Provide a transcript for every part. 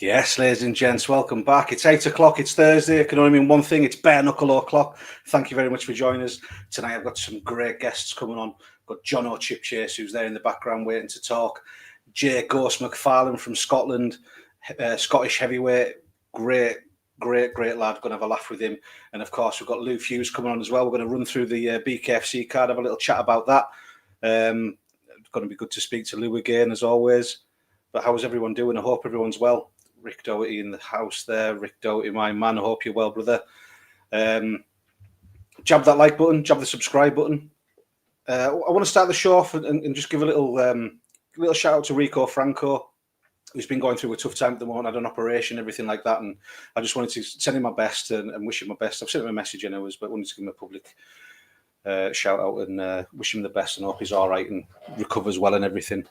Yes, ladies and gents, welcome back. It's 8 o'clock, it's Thursday. I can only mean one thing, it's Bare-Knuckle O'Clock. Thank you very much for joining us. Tonight I've got some great guests coming on. I've got Jonno Chipchase, who's there in the background waiting to talk. Jay Ghost Macfarlane from Scotland, Scottish heavyweight. Great lad. Going to have a laugh with him. And of course, we've got Lou Hughes coming on as well. We're going to run through the BKFC card, have a little chat about that. It's going to be good to speak to Lou again, as always. But how's everyone doing? I hope everyone's well. Rick Doherty in the house there. Rick Doherty, my man. I hope you're well, brother. Jab that like button. Jab the subscribe button. I want to start the show off and just give a little shout out to Rico Franco, who's been going through a tough time at the moment, had an operation, everything like that. And I just wanted to send him my best and wish him my best. I've sent him a message anyways, but I wanted to give him a public shout out and wish him the best and hope he's all right and recovers well and everything,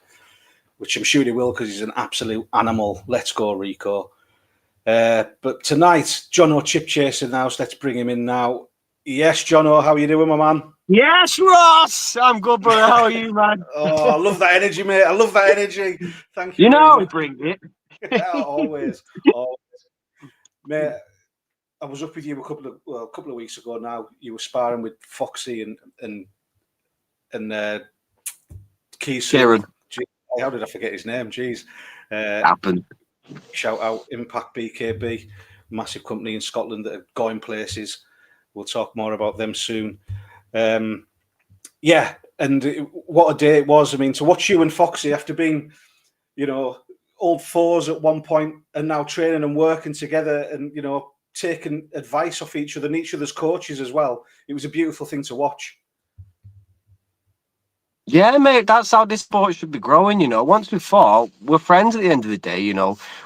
which I'm sure he will because he's an absolute animal. Let's go, Rico. But tonight, Jonno Chipchase in the house. Let's bring him in now. Yes, Jonno, how are you doing, my man? Yes, Ross! I'm good, brother. How are you, man? Oh, I love that energy, mate. I love that energy. Thank you. You know we bring it. Yeah, always. Mate, I was up with you a couple of weeks ago now. You were sparring with Foxy and Kieran. How did I forget his name? Jeez. Happened. Shout out Impact BKB, massive company in Scotland that are going places. We'll talk more about them soon. Yeah, and what a day it was. I mean, to watch you and Foxy after being, old fours at one point and now training and working together and, taking advice off each other and each other's coaches as well. It was a beautiful thing to watch. Yeah, mate, that's how this sport should be growing, Once we fought, we're friends at the end of the day,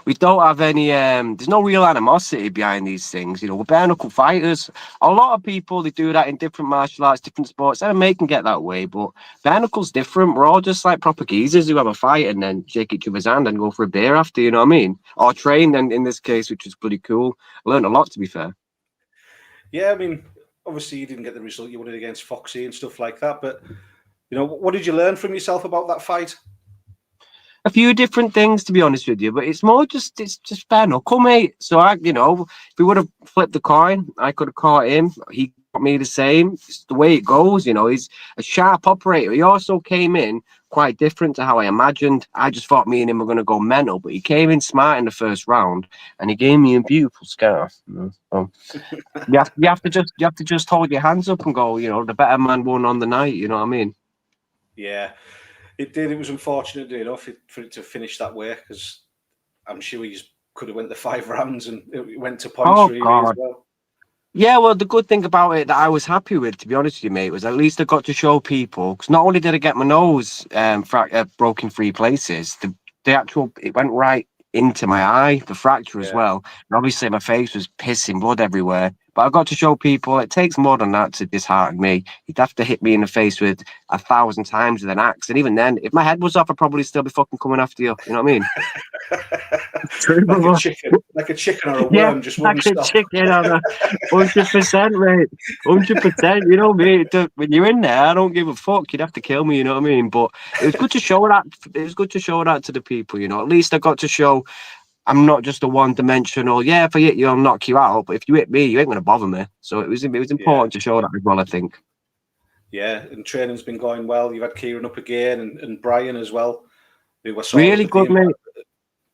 We don't have any, there's no real animosity behind these things, We're bare-knuckle fighters. A lot of people, they do that in different martial arts, different sports, and they can get that way, but bare-knuckle's different. We're all just like proper geezers who have a fight and then shake each other's hand and go for a beer after, you know what I mean? Or train, and in this case, which was pretty cool. I learned a lot, to be fair. Yeah, I mean, obviously you didn't get the result you wanted against Foxy and stuff like that, but... what did you learn from yourself about that fight? A few different things, to be honest with you, but it's just bare knuckle, mate. So if we would have flipped the coin, I could have caught him. He got me the same. It's the way it goes, He's a sharp operator. He also came in quite different to how I imagined. I just thought me and him were going to go mental, but he came in smart in the first round, and he gave me a beautiful scar. So you have to just hold your hands up and go. The better man won on the night. You know what I mean? Yeah, it did. It was unfortunate enough for it to finish that way because I'm sure he could have went the 5 rounds and it went to points as well. Yeah, well, the good thing about it that I was happy with, to be honest with you, mate, was at least I got to show people, because not only did I get my nose broken 3 places, it went right into my eye, the fracture as well. And obviously my face was pissing blood everywhere. But I got to show people it takes more than that to dishearten me. You'd have to hit me in the face with 1,000 times with an axe. And even then, if my head was off, I'd probably still be fucking coming after you. You know what I mean? like a chicken or a worm, just wouldn't stop. Like a chicken on a 100%, mate. 100%. You know me. When you're in there, I don't give a fuck. You'd have to kill me. You know what I mean? But it was good to show that. It was good to show that to the people. At least I got to show. I'm not just a one-dimensional. Yeah, if I hit you, I'll knock you out. But if you hit me, you ain't going to bother me. So it was important to show that as well, I think. Yeah, and training's been going well. You've had Kieran up again and Brian as well. Really good, mate.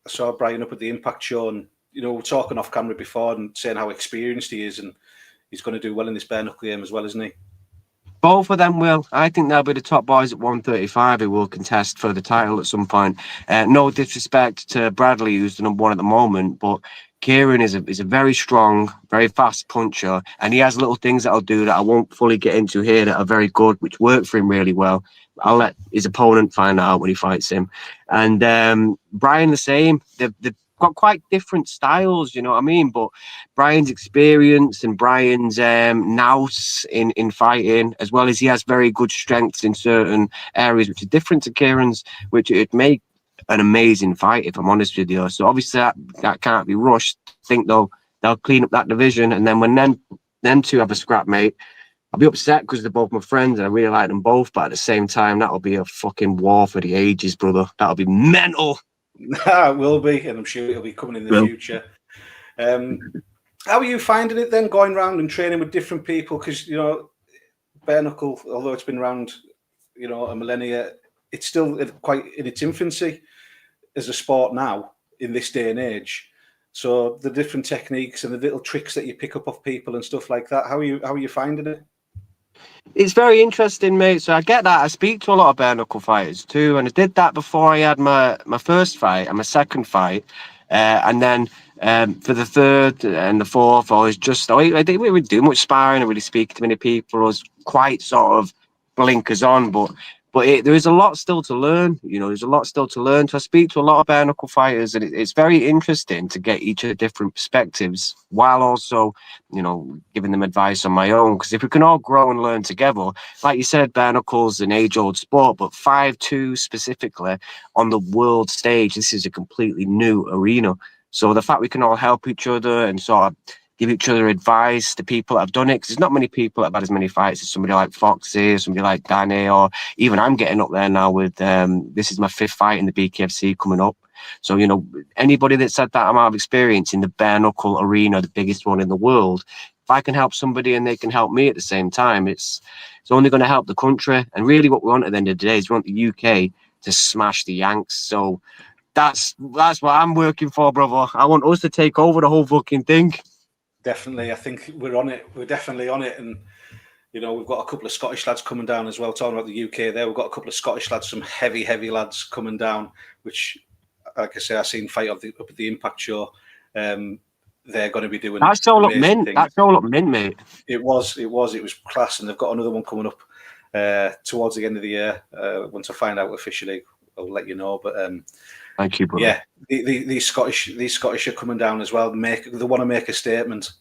I saw Brian up at the Impact show, and we're talking off camera before and saying how experienced he is, and he's going to do well in this bare-knuckle game as well, isn't he? Both of them will. I think they'll be the top boys at 135 who will contest for the title at some point. No disrespect to Bradley, who's the number 1 at the moment, but Kieran is a very strong, very fast puncher, and he has little things that I'll do that I won't fully get into here that are very good, which work for him really well. I'll let his opponent find that out when he fights him. And Brian the same. They've got quite different styles, you know what I mean? But Brian's experience and Brian's nous in fighting, as well as he has very good strengths in certain areas, which are different to Kieran's, which it'd make an amazing fight, if I'm honest with you. So obviously that can't be rushed. I think they'll clean up that division, and then when them two have a scrap, mate, I'll be upset because they're both my friends and I really like them both, but at the same time, that'll be a fucking war for the ages, brother. That'll be mental. It will be, and I'm sure it'll be coming in the future. How are you finding it then, going around and training with different people? Because, you know, bare knuckle, although it's been around, you know, a millennia, it's still quite in its infancy as a sport now in this day and age. So the different techniques and the little tricks that you pick up off people and stuff like that, how are you finding it? It's very interesting, mate. So I get that. I speak to a lot of bare knuckle fighters too, and I did that before I had my first fight and my second fight, and then for the third and the fourth, I was just we didn't do much sparring. I really speak to many people. I was quite sort of blinkers on, but there is a lot still to learn. You know, there's a lot still to learn. So I speak to a lot of bare knuckle fighters, and it's very interesting to get each of the different perspectives, while also, you know, giving them advice on my own. Because if we can all grow and learn together, like you said, bare knuckles an age-old sport, but 5'2" specifically on the world stage, this is a completely new arena. So the fact we can all help each other and sort of give each other advice to people that have done it, because there's not many people that have had as many fights as somebody like Foxy, somebody like Danny, or even I'm getting up there now with this is my 5th fight in the BKFC coming up. So, you know, anybody that's had that amount of experience in the bare knuckle arena, the biggest one in the world, if I can help somebody and they can help me at the same time, it's only going to help the country. And really what we want at the end of the day is we want the UK to smash the Yanks. So that's what I'm working for, brother. I want us to take over the whole fucking thing. Definitely. I think we're on it. We're definitely on it. And, you know, we've got a couple of Scottish lads coming down as well, talking about the UK there. We've got a couple of Scottish lads, some heavy lads coming down, which, like I say, I seen fight up at the Impact show. They're going to be doing. That's all up mint. That's all up mint, mate. It was class, and they've got another one coming up towards the end of the year. Once I find out officially, I'll let you know. But thank you, brother. Yeah, these Scottish are coming down as well. They want to make a statement.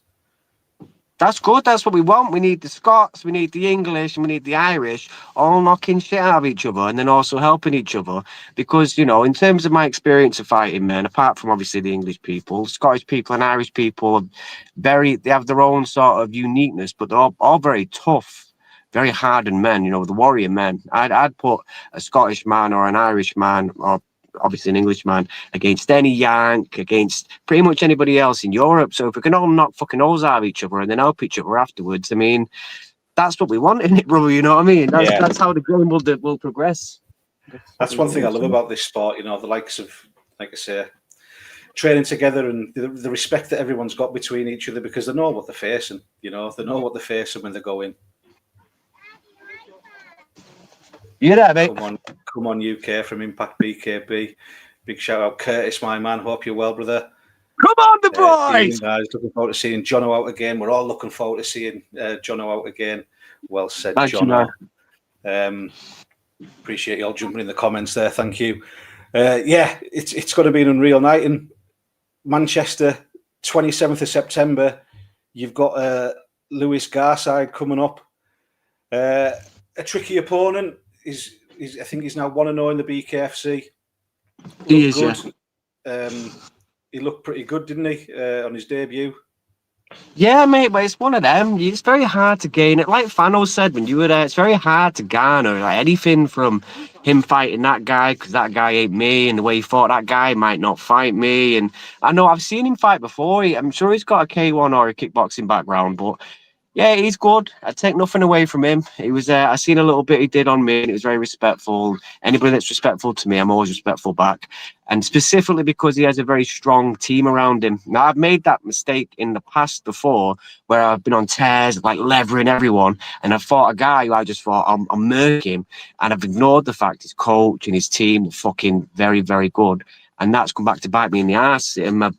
That's good. That's what we want. We need the Scots, we need the English, and we need the Irish all knocking shit out of each other and then also helping each other. Because, you know, in terms of my experience of fighting, man, apart from obviously the English people, Scottish people and Irish people are they have their own sort of uniqueness, but they're all very tough, very hardened men, you know, the warrior men. I'd put a Scottish man or an Irish man or obviously an Englishman against any Yank, against pretty much anybody else in Europe. So if we can all knock fucking holes out of each other and then help each other afterwards, I mean, that's what we want in it, brother. You know what I mean? That's how the game will progress. That's one thing I love about this sport. You know, the likes of, like I say, training together and the respect that everyone's got between each other, because they know what they're facing. You know, they know what they're facing when they go in. You there, mate? Come on, UK from Impact BKB. Big shout out, Curtis, my man. Hope you're well, brother. Come on, the boys! Guys, looking forward to seeing Jonno out again. We're all looking forward to seeing Jonno out again. Well said, Jonno. Appreciate you all jumping in the comments there. Thank you. Yeah, it's going to be an unreal night in Manchester, 27th of September. You've got Lewis Garside coming up. A tricky opponent. I think he's now 1-0 in the BKFC. He is good. Yeah. He looked pretty good, didn't he, on his debut? Yeah, mate, but it's one of them. It's very hard to gain it. Like Fano said when you were there, it's very hard to garner like anything from him fighting that guy, because that guy ain't me, and the way he fought that guy might not fight me. And I know I've seen him fight before. I'm sure he's got a K1 or a kickboxing background, but yeah, he's good. I take nothing away from him. He was I seen a little bit he did on me, and it was very respectful. Anybody that's respectful to me, I'm always respectful back. And specifically because he has a very strong team around him. Now, I've made that mistake in the past before, where I've been on tears, like levering everyone, and I've fought a guy who I just thought, I'll murk him, and I've ignored the fact his coach and his team are fucking very, very good. And that's come back to bite me in the ass in my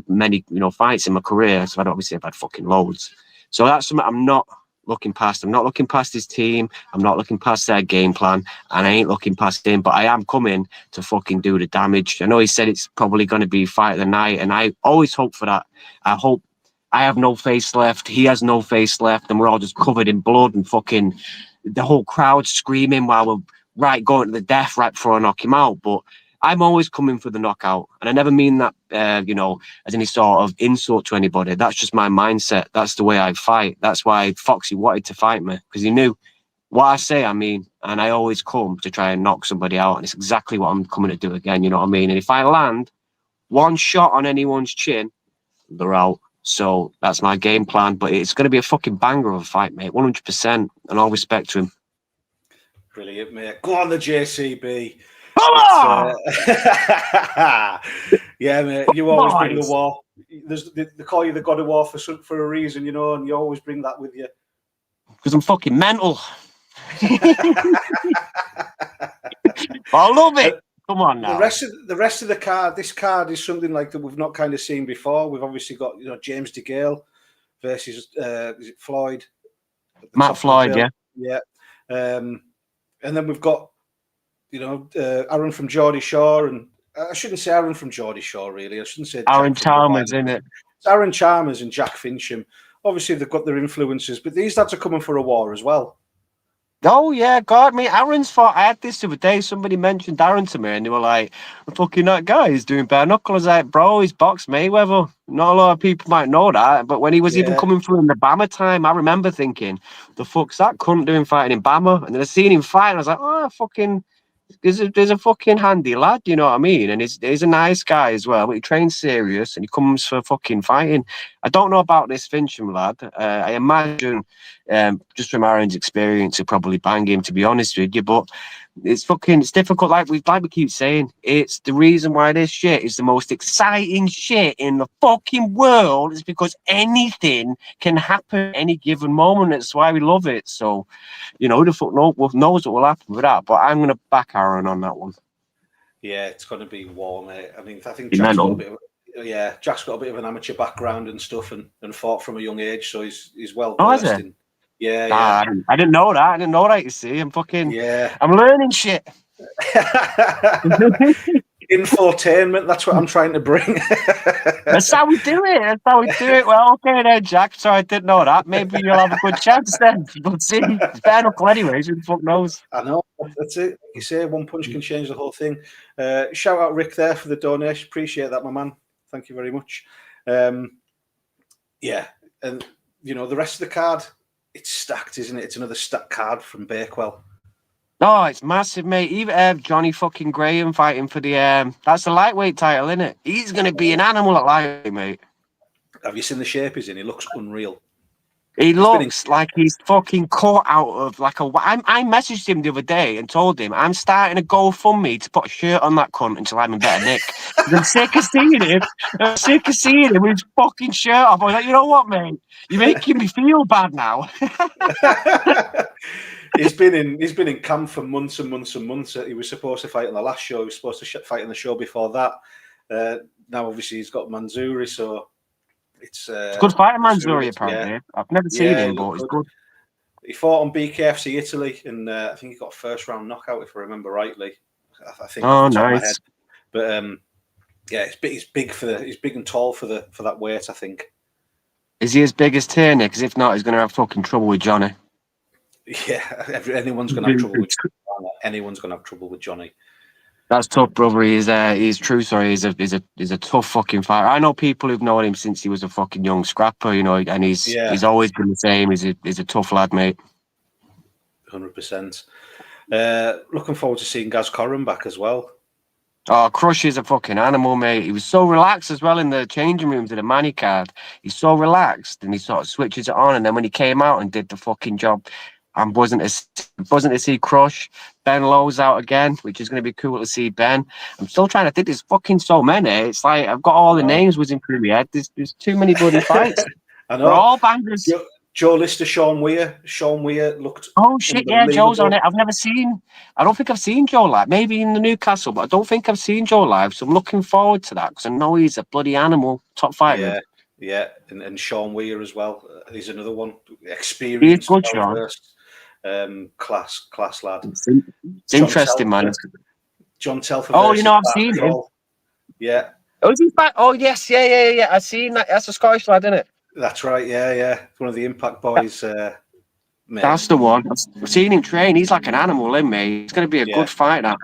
many, you know, fights in my career. So I've had fucking loads. So that's something I'm not looking past. I'm not looking past his team. I'm not looking past their game plan. And I ain't looking past him. But I am coming to fucking do the damage. I know he said it's probably going to be fight of the night. And I always hope for that. I hope I have no face left. He has no face left. And we're all just covered in blood and fucking the whole crowd screaming while we're going to the death right before I knock him out. But I'm always coming for the knockout. And I never mean that, you know, as any sort of insult to anybody. That's just my mindset. That's the way I fight. That's why Foxy wanted to fight me, because he knew what I say, I mean, and I always come to try and knock somebody out, and it's exactly what I'm coming to do again. You know what I mean? And if I land one shot on anyone's chin, they're out. So that's my game plan. But it's going to be a fucking banger of a fight, mate. 100%. And all respect to him. Brilliant, mate. Go on the JCB. Come Yeah, mate. You always bring the war. They call you the God of War for a reason, you know, and you always bring that with you. Because I'm fucking mental. I love it. Come on now. The rest of the card. This card is something like that we've not kind of seen before. We've obviously got James DeGale versus is it Floyd? Matt Floyd, yeah. Yeah. And then we've got Aaron from Geordie Shore, and I shouldn't say Aaron from Geordie Shore really. I shouldn't say Aaron Chalmers, isn't it? It's Aaron Chalmers and Jack Fincham. Obviously, they've got their influences, but these lads are coming for a war as well. Oh, yeah, God, mate, Aaron's fought. I had this the other day. Somebody mentioned Aaron to me, and they were like, fucking that guy, he's doing bare knuckle. I was like, bro, he's boxed Mayweather. Not a lot of people might know that, but when he was even coming through in the Bama time, I remember thinking, the fuck's that cunt doing fighting in Bama? And then I seen him fight, and I was like, oh, fucking... There's a fucking handy lad, you know what I mean? And he's a nice guy as well, but he trains serious and he comes for fucking fighting. I don't know about this Fincham lad. I imagine, just from Aaron's experience, he'll probably bang him, to be honest with you, but it's difficult. Like we keep saying, it's the reason why this shit is the most exciting shit in the fucking world is because anything can happen at any given moment. That's why we love it. So, who the fuck knows what will happen with that? But I'm going to back Aaron on that one. Yeah, it's going to be war, mate. I mean, I think Jack's got a bit of an amateur background and stuff, and fought from a young age, so he's well versed in. Yeah. I didn't know that. I didn't know that. You see, I'm learning shit. Infotainment. That's what I'm trying to bring. That's how we do it. Well, okay then, Jack. So I didn't know that. Maybe you'll have a good chance then. But see, it's bare knuckle anyways. Who the fuck knows? I know. That's it. You say one punch can change the whole thing. Shout out Rick there for the donation. Appreciate that, my man. Thank you very much. Yeah, and the rest of the card, it's stacked, isn't it? It's another stacked card from Bakewell. Oh, it's massive, mate. Even Johnny fucking Graham fighting for the that's the lightweight title, isn't it? He's gonna be an animal at lightweight, mate. Have you seen the shape he's in? He looks unreal. He looks like he's fucking caught out of like a. I messaged him the other day and told him I'm starting a GoFundMe to put a shirt on that cunt until I'm in better nick. I'm sick of seeing him. I'm sick of seeing him with his fucking shirt off. I was like, you know what, mate? You're making me feel bad now. He's been in camp for months and months and months. He was supposed to fight in the last show. He was supposed to fight in the show before that. Now, obviously, he's got Mansouri, so it's a good fighter, Mansouri. Apparently, yeah. I've never seen him, but he's good. He fought on BKFC Italy, and I think he got a first round knockout, if I remember rightly. I think. Oh, nice. But yeah, he's big and tall for that weight, I think. Is he as big as Tierney? Because if not, he's going to have fucking trouble with Johnny. Yeah, anyone's going to have trouble with Johnny. Anyone's going to have trouble with Johnny. That's tough, brother. He's true. Sorry, he's a tough fucking fighter. I know people who've known him since he was a fucking young scrapper, and he's always been the same. He's a tough lad, mate. 100%. Looking forward to seeing Gaz Corran back as well. Oh, Crush is a fucking animal, mate. He was so relaxed as well in the changing rooms of the Manny card. He's so relaxed, and he sort of switches it on. And then when he came out and did the fucking job, I'm buzzing to see Crush. Ben Lowe's out again, which is going to be cool to see Ben. I'm still trying to think. There's fucking so many. It's like I've got all the names whizzing through my head. There's too many bloody fights. I know. They're all bangers. Joe Lister, Sean Weir. Sean Weir looked. Oh shit! Yeah, Joe's on it. I don't think I've seen Joe live. Maybe in the Newcastle, but I don't think I've seen Joe live. So I'm looking forward to that because I know he's a bloody animal, top fighter. Yeah, and Sean Weir as well. He's another one. Experienced. He's good, Sean. Class lad. It's interesting, man. John Telfer. Oh, I've seen him. Yeah. Oh, is he back? Oh, yes, yeah. I've seen that. That's a Scottish lad, isn't it? That's right. Yeah. One of the Impact boys. That's the one. I've seen him train. He's like an animal, isn't he? He's going to be a good fighter.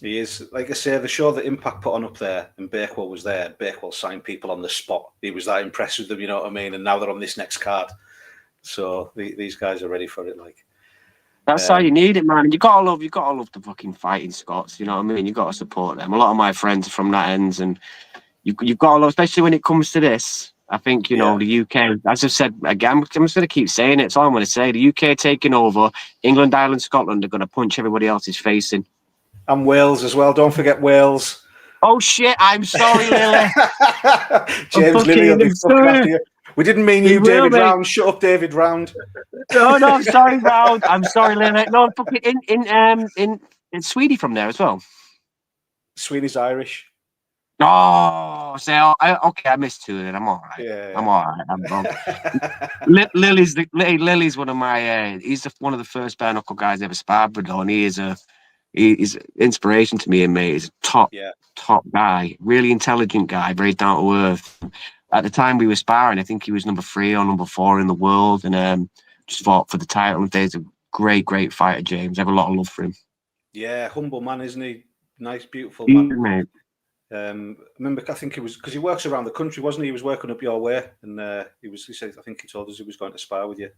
He is. Like I say, the show that Impact put on up there, and Bakewell was there. Bakewell signed people on the spot. He was that impressed with them, you know what I mean? And now they're on this next card. So these guys are ready for it. Like, That's how you need it, man. And you gotta love the fucking fighting Scots. You know what I mean? You gotta support them. A lot of my friends are from that ends, and you've got to love, especially when it comes to this. I think Yeah. the UK, as I've said again, I'm just going to keep saying it. It's all I'm going to say. The UK taking over. England, Ireland, Scotland are going to punch everybody else's face in. And Wales as well. Don't forget Wales. Oh shit! I'm sorry, Lily. James Lilly will be I'm fucking sorry. after you. We didn't mean He you, will, David mate. Round. Shut up, David Round. No, sorry, Round. I'm sorry, Lily. No, fucking in Sweden from there as well. Sweeney's Irish. Oh, so okay, I missed two. Then I'm all right. Yeah. I'm all right. I'm wrong. Lily's one of my. He's one of the first bare knuckle guys I ever sparred with, and he's inspiration to me and mate. He's a top guy, really intelligent guy, very down to earth. At the time we were sparring, I think he was number 3 or number 4 in the world, and just fought for the title. And he's a great fighter, James. I have a lot of love for him. Yeah, humble man, isn't he? Nice, beautiful man. Mate. Remember, I think it was because he works around the country, wasn't he? He was working up your way, and he said, I think he told us he was going to spar with you.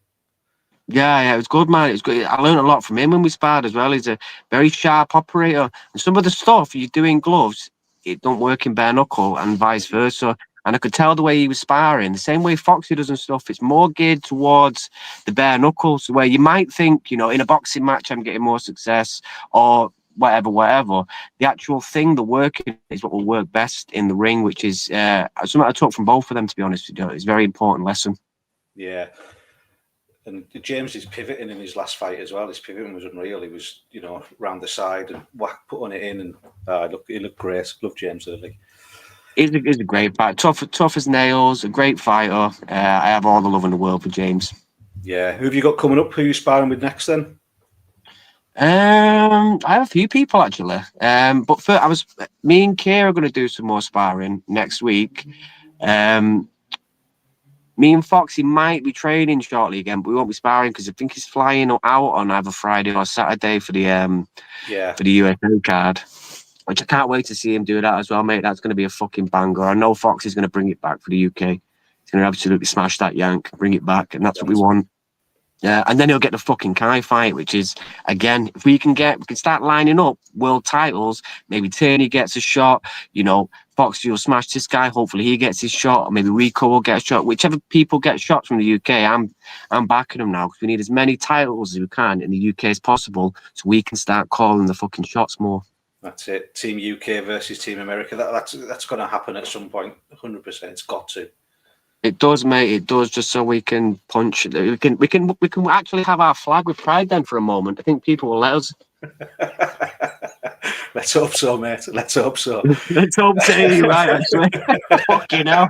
Yeah, it was good, man. It was good. I learned a lot from him when we sparred as well. He's a very sharp operator, and some of the stuff you do in gloves, it don't work in bare knuckle, and vice versa. And I could tell the way he was sparring, the same way Foxy does and stuff. It's more geared towards the bare knuckles, where you might think, in a boxing match, I'm getting more success, or whatever. The actual thing, the working, is what will work best in the ring, which is something I took from both of them. To be honest with you, it's a very important lesson. Yeah. And James is pivoting in his last fight as well. His pivoting was unreal. He was, round the side and putting it in, and he looked great. Love James Lilly. He's a great fighter. Tough as nails, a great fighter. I have all the love in the world for James. Yeah. Who have you got coming up? Who are you sparring with next then? I have a few people actually. But me and Kira are going to do some more sparring next week. Me and Foxy might be training shortly again, but we won't be sparring because I think he's flying out on either Friday or Saturday for the USA card. Which I can't wait to see him do that as well, mate. That's going to be a fucking banger. I know Foxy's going to bring it back for the UK. He's going to absolutely smash that yank, bring it back, and that's what we want. Yeah, and then he'll get the fucking Kai fight, which is, again, if we can start lining up world titles, maybe Tierney gets a shot, Foxy will smash this guy, hopefully he gets his shot, or maybe Rico will get a shot. Whichever people get shots from the UK, I'm backing them now, because we need as many titles as we can in the UK as possible, so we can start calling the fucking shots more. That's it. Team UK versus Team America. That's going to happen at some point. 100%. It's got to. It does, mate. It does, just so we can punch. We can actually have our flag with pride then for a moment. I think people will let us. Let's hope so, mate. Let's hope so. Let's hope so. You're right, actually. Fucking hell.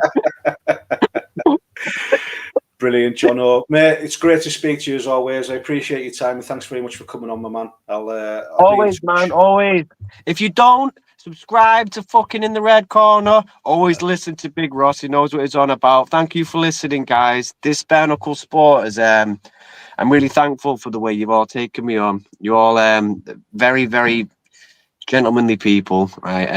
Brilliant, Jonno. Mate, it's great to speak to you as always. I appreciate your time and thanks very much for coming on, my man. I'll always, man, always. If you don't subscribe to fucking In the Red Corner, always listen to Big Ross. He knows what he's on about. Thank you for listening, guys. This bare knuckle sport is I'm really thankful for the way you've all taken me on. You're all very, very gentlemanly people, right?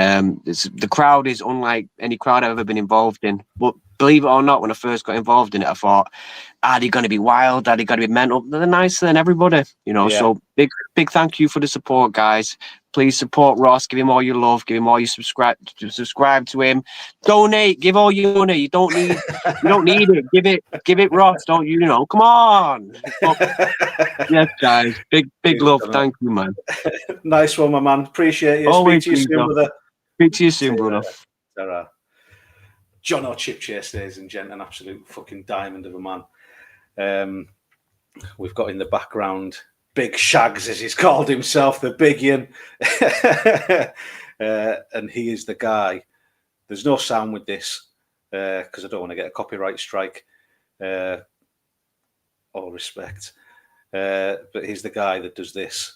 The crowd is unlike any crowd I've ever been involved in. But believe it or not, when I first got involved in it, I thought, are they going to be wild? Are they going to be mental? They're nicer than everybody, Yeah. So big thank you for the support, guys. Please support Ross. Give him all your love. Give him all your subscribe to him. Donate. Give all your money. You don't need it. Give it, Ross. Don't you know? Come on. Yes, guys. Big love. Thank you, man. Nice one, my man. Appreciate you. Always Speak to you soon, brother. Speak to you soon, brother. Jonno Chipchase, ladies and gentlemen, an absolute fucking diamond of a man. We've got in the background Big Shags, as he's called himself, the Big Yin. And he is the guy. There's no sound with this because I don't want to get a copyright strike. All respect. But he's the guy that does this.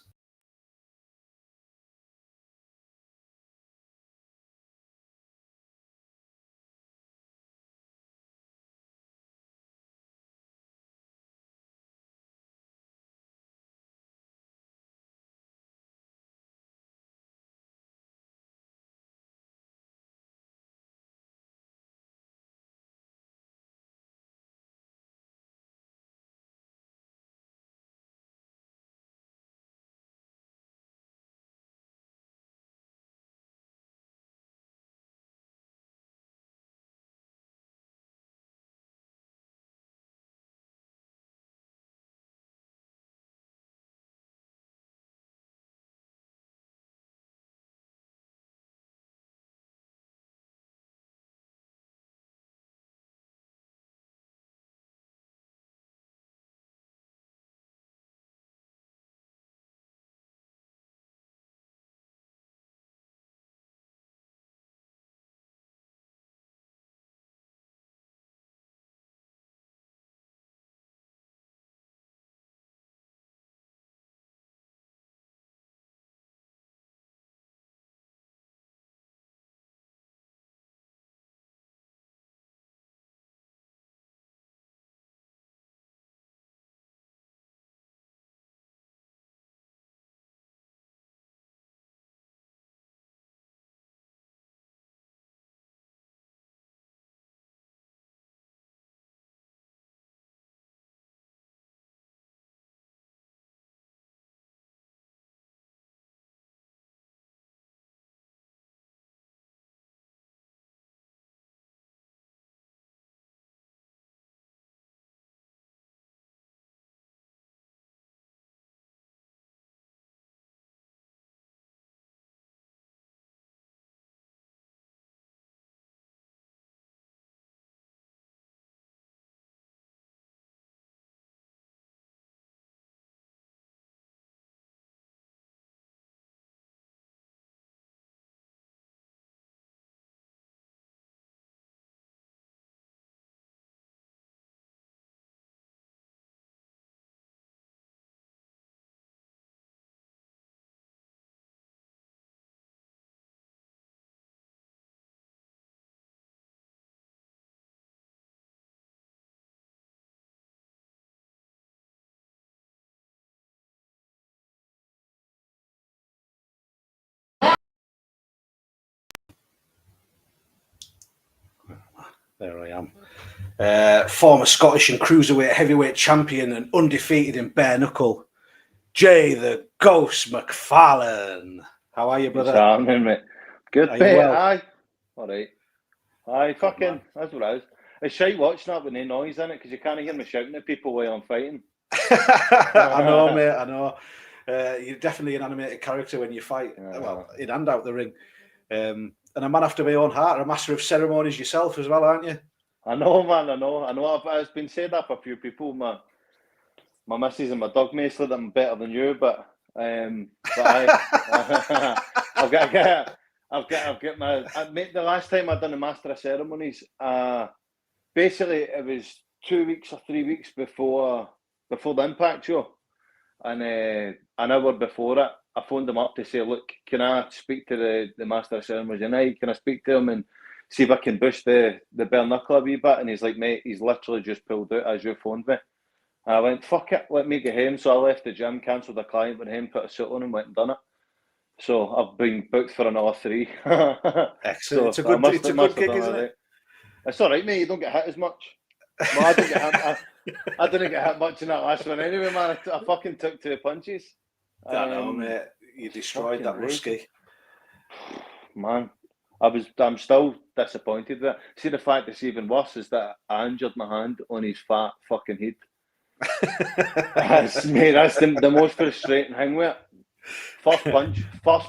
There I am. Former Scottish and cruiserweight heavyweight champion and undefeated in bare knuckle, Jay the Ghost Macfarlane. How are you, brother? What's happening, mate? Good, Are you mate. well? Aye. All right. Aye, fucking, that's what it is. It's shite watching that with no noise in it because you can't hear me shouting at people while I'm fighting. I know, mate, I know. You're definitely an animated character when you fight, well, in and out the ring. And a man after my own heart, a master of ceremonies yourself as well, aren't you? I know, man, I know. It's been said that for a few people. My missus and my dog may say that I'm better than you, but I've got my. Mate, the last time I done a master of ceremonies, basically it was 2 weeks or 3 weeks before the Impact show, and an hour before it, I phoned him up to say, look, can I speak to the master of ceremonies tonight? Can I speak to him and see if I can boost the bare knuckle a wee bit? And he's like, mate, he's literally just pulled out as you phoned me. And I went, fuck it, let me get home. So I left the gym, cancelled a client, went home, put a suit on and went and done it. So I've been booked for another 3. Excellent. So it's a good gig, isn't it? It's all right, mate. You don't get hit as much. Well, I didn't get hit much in that last one anyway, man. I fucking took 2 punches. I know, mate. You destroyed that Rusky. Man, I'm still disappointed with it. See, the fact that's even worse is that I injured my hand on his fat fucking head. That's the most frustrating thing with it. First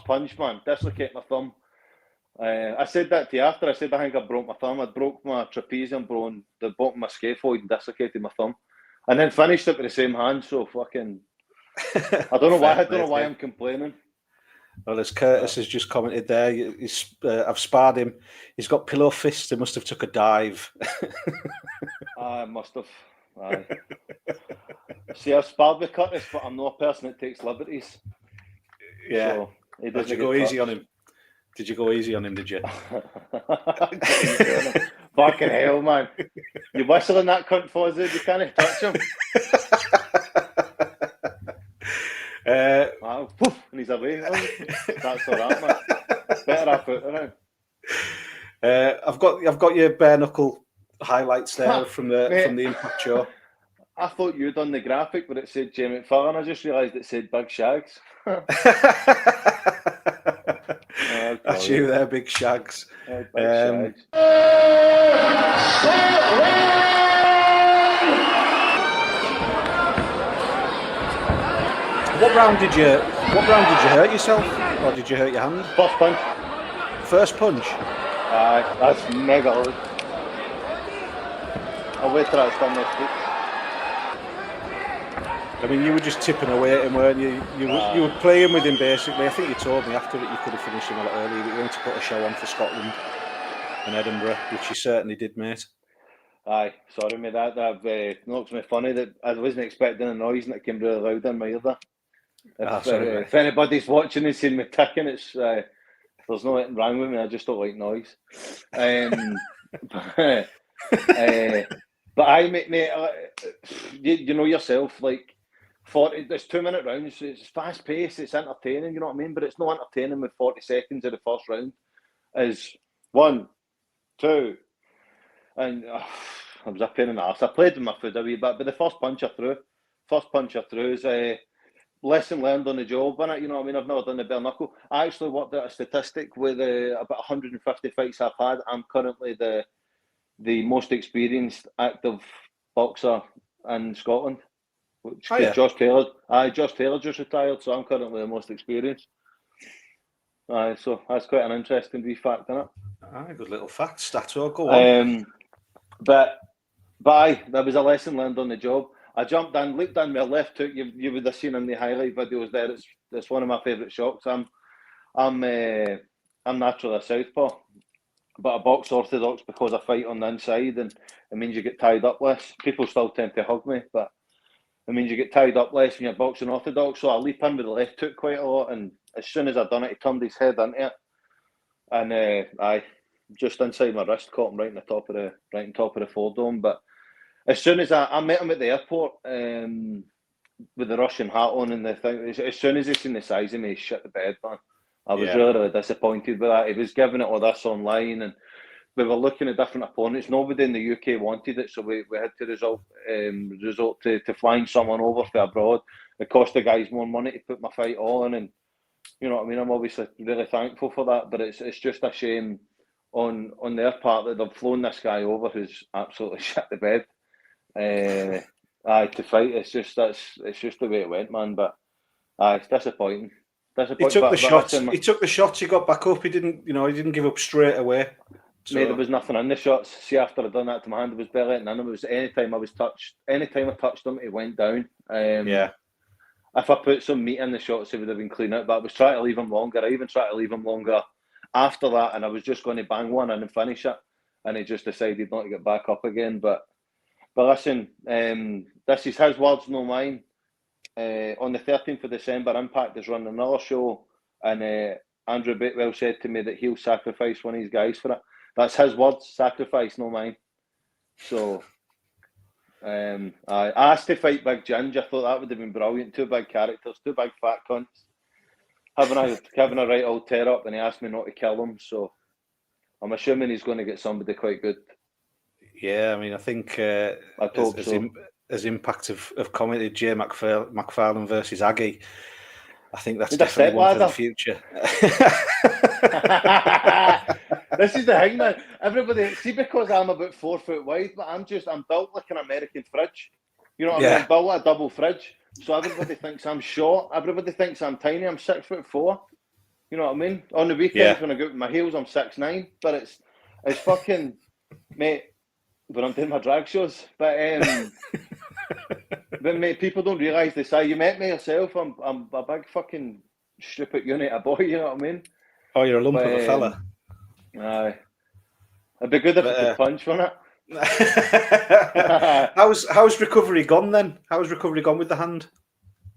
punch, man, dislocate my thumb. I said that to you after. I said I think I broke my thumb. I broke my trapezium bone, the bottom of my scaphoid, and dislocated my thumb, and then finished it with the same hand. So fucking, I don't know why. I don't know why I'm complaining. Well, as Curtis has just commented there, I've sparred him. He's got pillow fists. He must have took a dive. I must have. Aye. See, I've sparred with Curtis, but I'm not a person that takes liberties. Yeah. So did you go easy on him? Did you go easy on him, did you? Fucking hell, man. You're whistling that cunt, Fozzie. You can't touch him. Poof, and he's away. That's all right, man. Better I put around. I've got your bare knuckle highlights there from the Impact show. I thought you'd done the graphic where it said Jay Macfarlane. I just realised it said Big Shags. That's you there, Big Shags. Big Shags. What round did you hurt yourself, or did you hurt your hand? First punch. First punch? Aye, that's mega hard. I'll wait till that's done next week. I mean, you were just tipping away at him, weren't you? You were playing with him, basically. I think you told me after that you could have finished him a lot earlier, but you wanted to put a show on for Scotland and Edinburgh, which you certainly did, mate. Aye, sorry, mate. That knocks me funny that I wasn't expecting a noise and it came really loud in my ear there. If anybody's watching and seeing me ticking, it's there's nothing wrong with me. I just don't like noise. But I, mate, you know yourself, like 40. There's 2-minute rounds. It's fast paced. It's entertaining. You know what I mean? But it's not entertaining with 40 seconds of the first round. Is 1, 2, and I was a pain in the arse. I played with my foot a wee bit, but the first punch I threw is lesson learned on the job, innit? You know what I mean? I've never done the bare knuckle. I actually worked out a statistic with about 150 fights I've had. I'm currently the most experienced active boxer in Scotland. Which Josh Taylor just retired, so I'm currently the most experienced. So that's quite an interesting wee fact, isn't it? Good little fact, Stato. Go on. But aye, there was a lesson learned on the job. I jumped in, leaped in my left hook. You would have seen in the highlight videos there. It's one of my favourite shots. I'm naturally a southpaw, but I box orthodox because I fight on the inside, and it means you get tied up less. People still tend to hug me, but it means you get tied up less when you're boxing orthodox. So I leap in with the left hook quite a lot, and as soon as I done it, he turned his head into it, and I just inside my wrist caught him right on top of the foredome. But as soon as I met him at the airport with the Russian hat on and the thing, as soon as he seen the size of me, he shit the bed, man. I was really disappointed with that. He was giving it all this online, and we were looking at different opponents. Nobody in the UK wanted it, so we had to resort to flying someone over from abroad. It cost the guys more money to put my fight on, and you know what I mean. I'm obviously really thankful for that, but it's just a shame on their part that they've flown this guy over who's absolutely shit the bed. To fight. It's just the way it went, man. But it's disappointing. He took the shots. He took the shots. He got back up. He didn't give up straight away. So. Mate, there was nothing in the shots. See, after I'd done that to my hand, there was barely anything in them. It was anytime I touched him, he went down. If I put some meat in the shots, he would have been clean out. But I was trying to leave him longer. I even tried to leave him longer after that, and I was just going to bang one and then finish it. And he just decided not to get back up again. But listen, this is his words, no mine. On the 13th of December, Impact is running another show, and Andrew Bakewell said to me that he'll sacrifice one of his guys for it. That's his words, sacrifice, no mine. So, I asked to fight Big Ginge. I thought that would have been brilliant. Two big characters, two big fat cunts. Having a right old tear up, and he asked me not to kill him. So, I'm assuming he's going to get somebody quite good. Yeah, I mean, I think as Impact have commented, Jay Macfarlane versus Aggie. I think that's definitely one for the future. This is the thing, man. Everybody, see, because I'm about 4 foot wide, but I'm built like an American fridge. You know what I mean? I'm built like a double fridge. So everybody thinks I'm short. Everybody thinks I'm tiny. I'm 6'4". You know what I mean? On the weekends when I go with my heels, I'm 6'9". But it's fucking, mate, when I'm doing my drag shows. But mate, people don't realise this. You met me yourself. I'm a big fucking stupid unit of boy. You know what I mean? Oh, you're a lump of a fella. Aye. It'd be good if I could punch, wouldn't it? How's recovery gone then? How's recovery gone with the hand?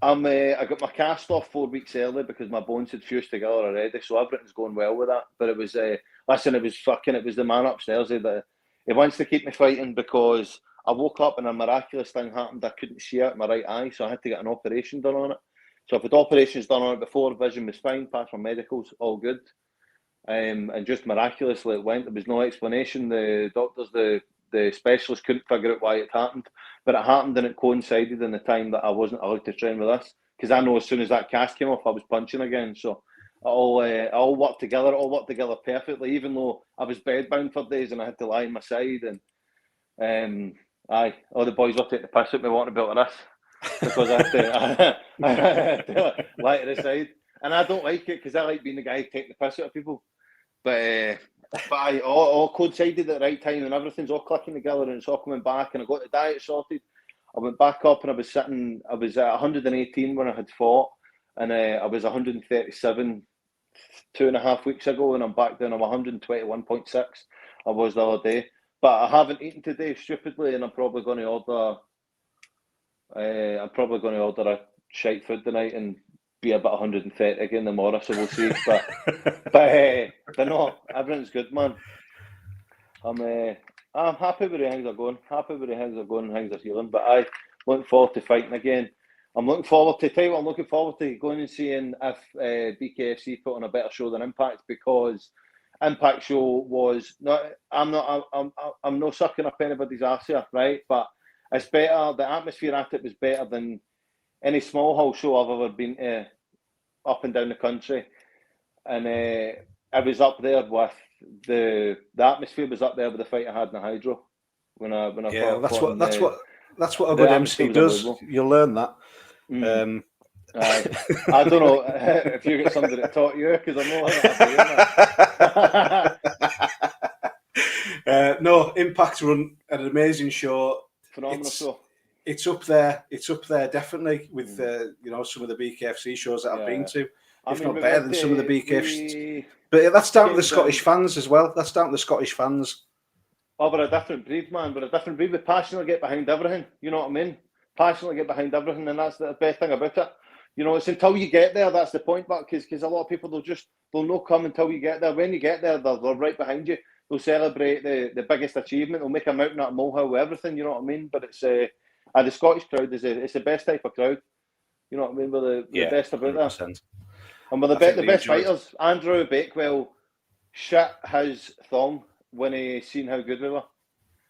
I got my cast off 4 weeks early because my bones had fused together already, so everything's going well with that. But it was it was the man upstairs that he wants to keep me fighting because I woke up and a miraculous thing happened. I couldn't see out my right eye, so I had to get an operation done on it. So I've had operations done on it before, vision was fine, passed my medicals, all good. And just miraculously it went. There was no explanation. The doctors, the specialists couldn't figure out why it happened. But it happened and it coincided in the time that I wasn't allowed to train with us. Because I know as soon as that cast came off, I was punching again. So it all worked together. It all worked together perfectly, even though I was bedbound for days and I had to lie on my side. And all the boys were taking the piss at me wanting to be like this. Because I had to lie to the side. And I don't like it because I like being the guy taking the piss out of people. But I all coincided at the right time and everything's all clicking together and it's all coming back and I got the diet sorted. I went back up and I was at 118 when I had fought and I was 137 2.5 weeks ago and I'm back down. I'm 121.6. I was the other day. But I haven't eaten today stupidly and I'm probably going to order a shite food tonight and be about 130 again tomorrow, so we'll see. But no, everything's good, man. I'm happy with the things are going. Things are healing. But I look forward to fighting again. I'm looking forward to going and seeing if BKFC put on a better show than Impact because Impact show was not. I'm not sucking up anybody's arse here, right? But it's better. The atmosphere at it was better than any small hall show I've ever been to up and down the country, and I was up there with the atmosphere was up there with the fight I had in the Hydro when I that's what a good MC does. You'll learn that. I don't know if you get somebody that taught you because I'm not that. No, Impact run an amazing show. Phenomenal show. It's up there. It's up there definitely with some of the BKFC shows that I've been to. If not better than some of the BKFC. But that's down to the Scottish fans as well. That's down to the Scottish fans. Oh, we're a different breed, man. We're a different breed. We passionately get behind everything. You know what I mean? Passionately get behind everything, and that's the best thing about it. You know, it's until you get there, that's the point. But because a lot of people, they'll not come until you get there. When you get there, they're right behind you. They'll celebrate the biggest achievement. They'll make a mountain out of molehill with everything. You know what I mean? But it's the Scottish crowd it's the best type of crowd. You know what I mean? We're the best about 100%. That. And we're the best fighters. Andrew Bakewell shit his thong when he seen how good we were.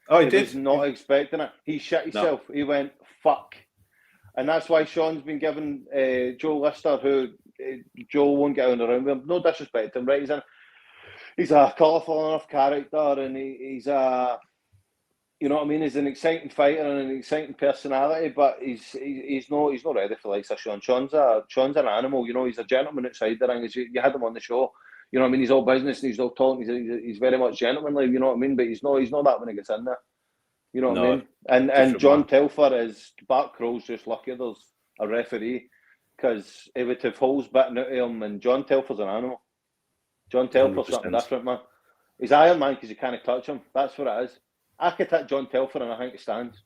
Oh, he was not expecting it. He shit himself. No. He went, fuck. And that's why Sean's been given Joe Lister, who Joe won't get on around with him. No disrespect to him, right? He's a colourful enough character, and he's a, you know what I mean? He's an exciting fighter and an exciting personality, but he's not ready for like Sean. Sean's an animal, you know. He's a gentleman outside the ring. You had him on the show, you know what I mean? He's all business and he's all talking. He's very much gentlemanly, you know what I mean? But he's not that when he gets in there, you know what I mean? And John Telfer is Bart Crow's just lucky there's a referee, because he would have holes bitten out of him. And John Telfer's an animal. John Telfer's 100%. Something different, man. He's Iron Man because you can't touch him. That's what it is. I could hit John Telfer and I think he stands.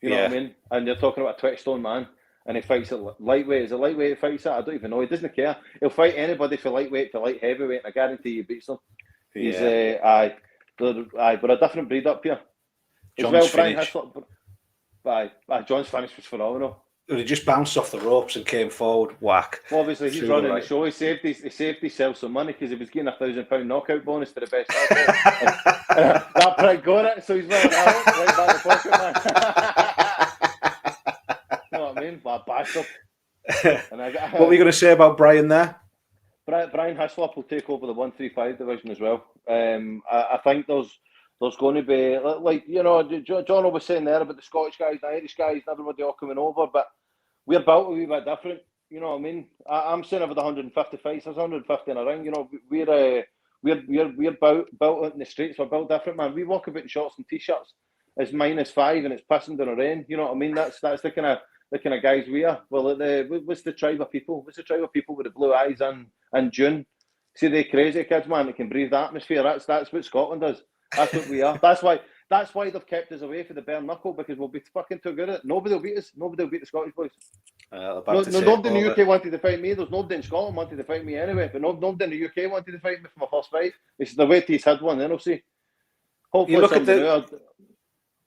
You know what I mean? And you're talking about a 20-stone man, and he fights at lightweight. Is it lightweight he fights at? I don't even know. He doesn't care. He'll fight anybody for lightweight to light heavyweight, and I guarantee he beats them. He's but a different breed up here. John's finish. John's finish was phenomenal. He just bounced off the ropes and came forward, whack. Well, obviously, he's running the show. He saved himself some money because he was getting £1,000 knockout bonus to the best athlete. That prick got it, so he's running out right back the pocket, man. You know what I mean? But I bashed him. What were you going to say about Brian there? Brian Hislop will take over the 135 division as well. I think there's going to be, like, you know, John was saying there about the Scottish guys, the Irish guys, and everybody all coming over, but we're built a wee bit different, you know what I mean? I'm saying over the 150 fights, there's 150 in a ring, you know, we're built out in the streets, we're built different, man. We walk about in shorts and t-shirts, it's -5 and it's pissing down the rain, you know what I mean? That's the kind of guys we are. Well, what's the tribe of people? What's the tribe of people with the blue eyes and June? See, they crazy kids, man, that can breathe the atmosphere. That's what Scotland is. That's what we are. That's why they've kept us away from the bare knuckle, because we'll be fucking too good at it. Nobody will beat us. Nobody will beat the Scottish boys. Nobody in the UK wanted to fight me. There's nobody in Scotland wanted to fight me anyway. But nobody in the UK wanted to fight me for my first fight. It's the way he's had one. Then we'll see. Hopefully,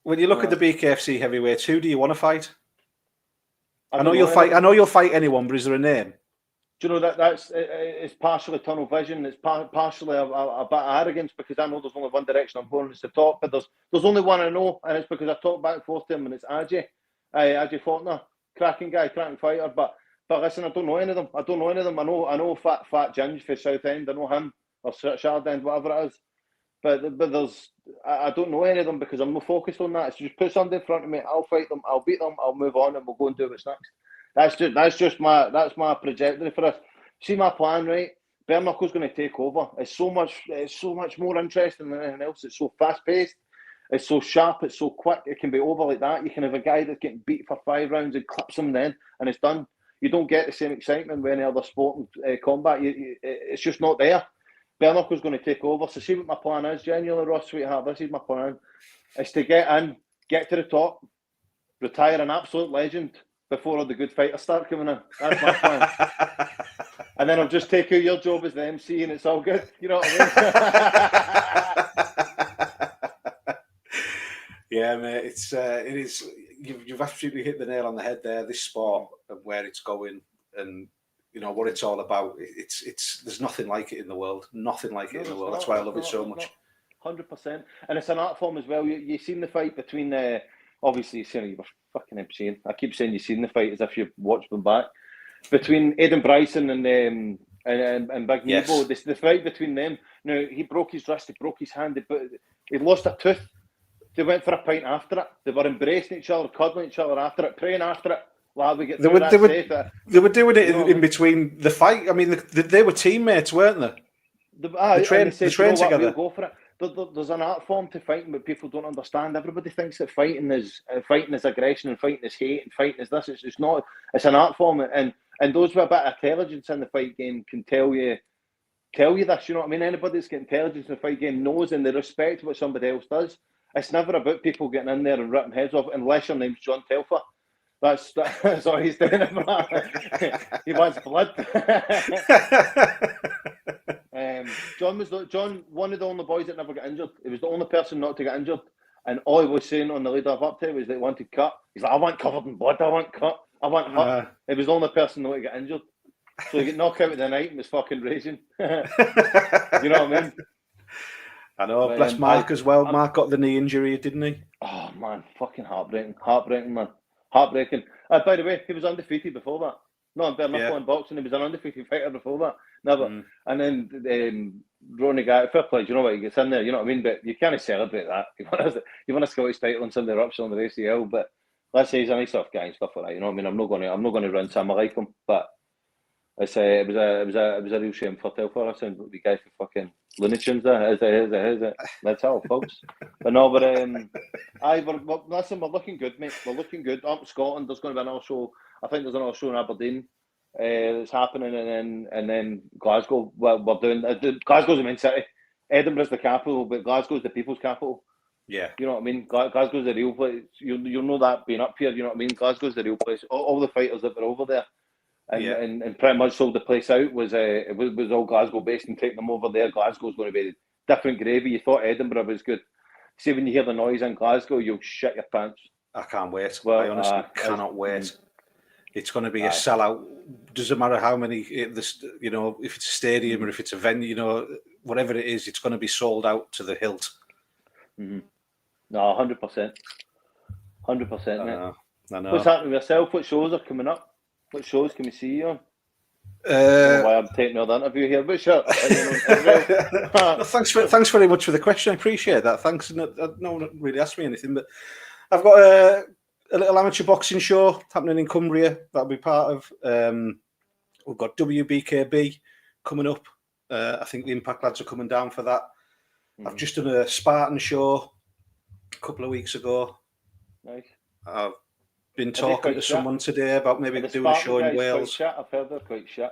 when you look at the BKFC heavyweights, who do you want to fight? I know you'll fight. I know you'll fight anyone, but is there a name? Do you know that's it's partially tunnel vision. It's partially a bit of arrogance, because I know there's only one direction I'm going. It's the top, but there's only one I know, and it's because I talk back and forth to him, and it's Ajay Faulkner, cracking guy, cracking fighter. But listen, I don't know any of them. I know Fat Ginge for Southend. I know him, or Shardend, whatever it is. But I don't know any of them, because I'm not focused on that. It's just put somebody in front of me. I'll fight them. I'll beat them. I'll move on, and we'll go and do what's next. That's my trajectory for us. See my plan, right? Bare Knuckle's going to take over. It's so much more interesting than anything else. It's so fast paced. It's so sharp. It's so quick. It can be over like that. You can have a guy that's getting beat for 5 rounds and clips him then, and it's done. You don't get the same excitement with any other sport and combat. It's just not there. Bare Knuckle's going to take over. So see what my plan is. Genuinely, Ross, sweetheart, this is my plan. It's to get in, get to the top, retire an absolute legend before all the good fighters start coming in. That's my plan. And then I'll just take out your job as the MC, and it's all good. You know what I mean? Yeah, mate. It is. You've absolutely hit the nail on the head there. This sport and where it's going, and you know what it's all about. It's. There's nothing like it in the world. Nothing like it in the world. That's why I love it so much. 100%. And it's an art form as well. You seen the fight between obviously, you were fucking MCing. I keep saying you've seen the fight as if you've watched them back. Between Aidan Bryson and Big Nebo, the fight between them. Now, he broke his wrist, he broke his hand, he lost a tooth. They went for a pint after it. They were embracing each other, cuddling each other after it, praying after it. Lad, we get through that safe. They were doing it in between the fight. I mean, they were teammates, weren't they? They trained together. We'll go for it. There's an art form to fighting, but people don't understand. Everybody thinks that fighting is aggression, and fighting is hate, and fighting is this. It's not. It's an art form, and those with a bit of intelligence in the fight game can tell you this. You know what I mean? Anybody that's got intelligence in the fight game knows, and they respect what somebody else does. It's never about people getting in there and ripping heads off, unless your name's John Telfer. That's all he's doing. He wants blood. John, one of the only boys that never got injured. He was the only person not to get injured. And all he was saying on the lead up to was that he wanted cut. He's like, I want covered in blood. I want cut. I want hurt. He was the only person not to get injured. So he got knocked out of the night and was fucking raging. You know what I mean? I know, bless Mark as well. Mark got the knee injury, didn't he? Oh man, fucking heartbreaking, man, heartbreaking. By the way, he was undefeated before that. No, in bare knuckle in boxing, he was an undefeated fighter before that. Never. And then Ronnie Guy, fair play. You know what? He gets in there. You know what I mean? But you can't celebrate that. You won a Scottish title and somebody erupts on the ACL. But let's say he's a nice enough guy and stuff like that. You know what I mean? I'm not going to run Sam. I like him, but it was a real shame for Telford and the guy for fucking Looney Tunes there. Is it? That's all, folks. But no, but listen, we're looking good, mate. We're looking good. Up in Scotland, there's going to be another show. I think there's another show in Aberdeen that's happening, and then Glasgow. Well, we're doing Glasgow's the main city. Edinburgh's the capital, but Glasgow's the people's capital. Yeah, you know what I mean. Glasgow's the real place. You know that being up here. You know what I mean. Glasgow's the real place. All the fighters that were over there. And pretty much sold the place out was all Glasgow based, and taking them over there. Glasgow's going to be different gravy. You thought Edinburgh was good. See, when you hear the noise in Glasgow, you'll shit your pants. I can't wait. Well, I honestly cannot wait. It's going to be a sellout. Doesn't matter how many, if it's a stadium or if it's a venue, whatever it is, it's going to be sold out to the hilt. Mm-hmm. No, 100%. 100%, mate. I know. What's happening with yourself? What shows are coming up? What shows can we see you on? I don't know why I'm taking another interview here, but sure. Thanks very much for the question. I appreciate that. Thanks. No one really asked me anything, but I've got a little amateur boxing show happening in Cumbria that I'll be part of. We've got WBKB coming up. I think the Impact lads are coming down for that. I've just done a Spartan show a couple of weeks ago. Nice. I've been talking to someone today about maybe doing a show in Wales. I've heard they're quite shit.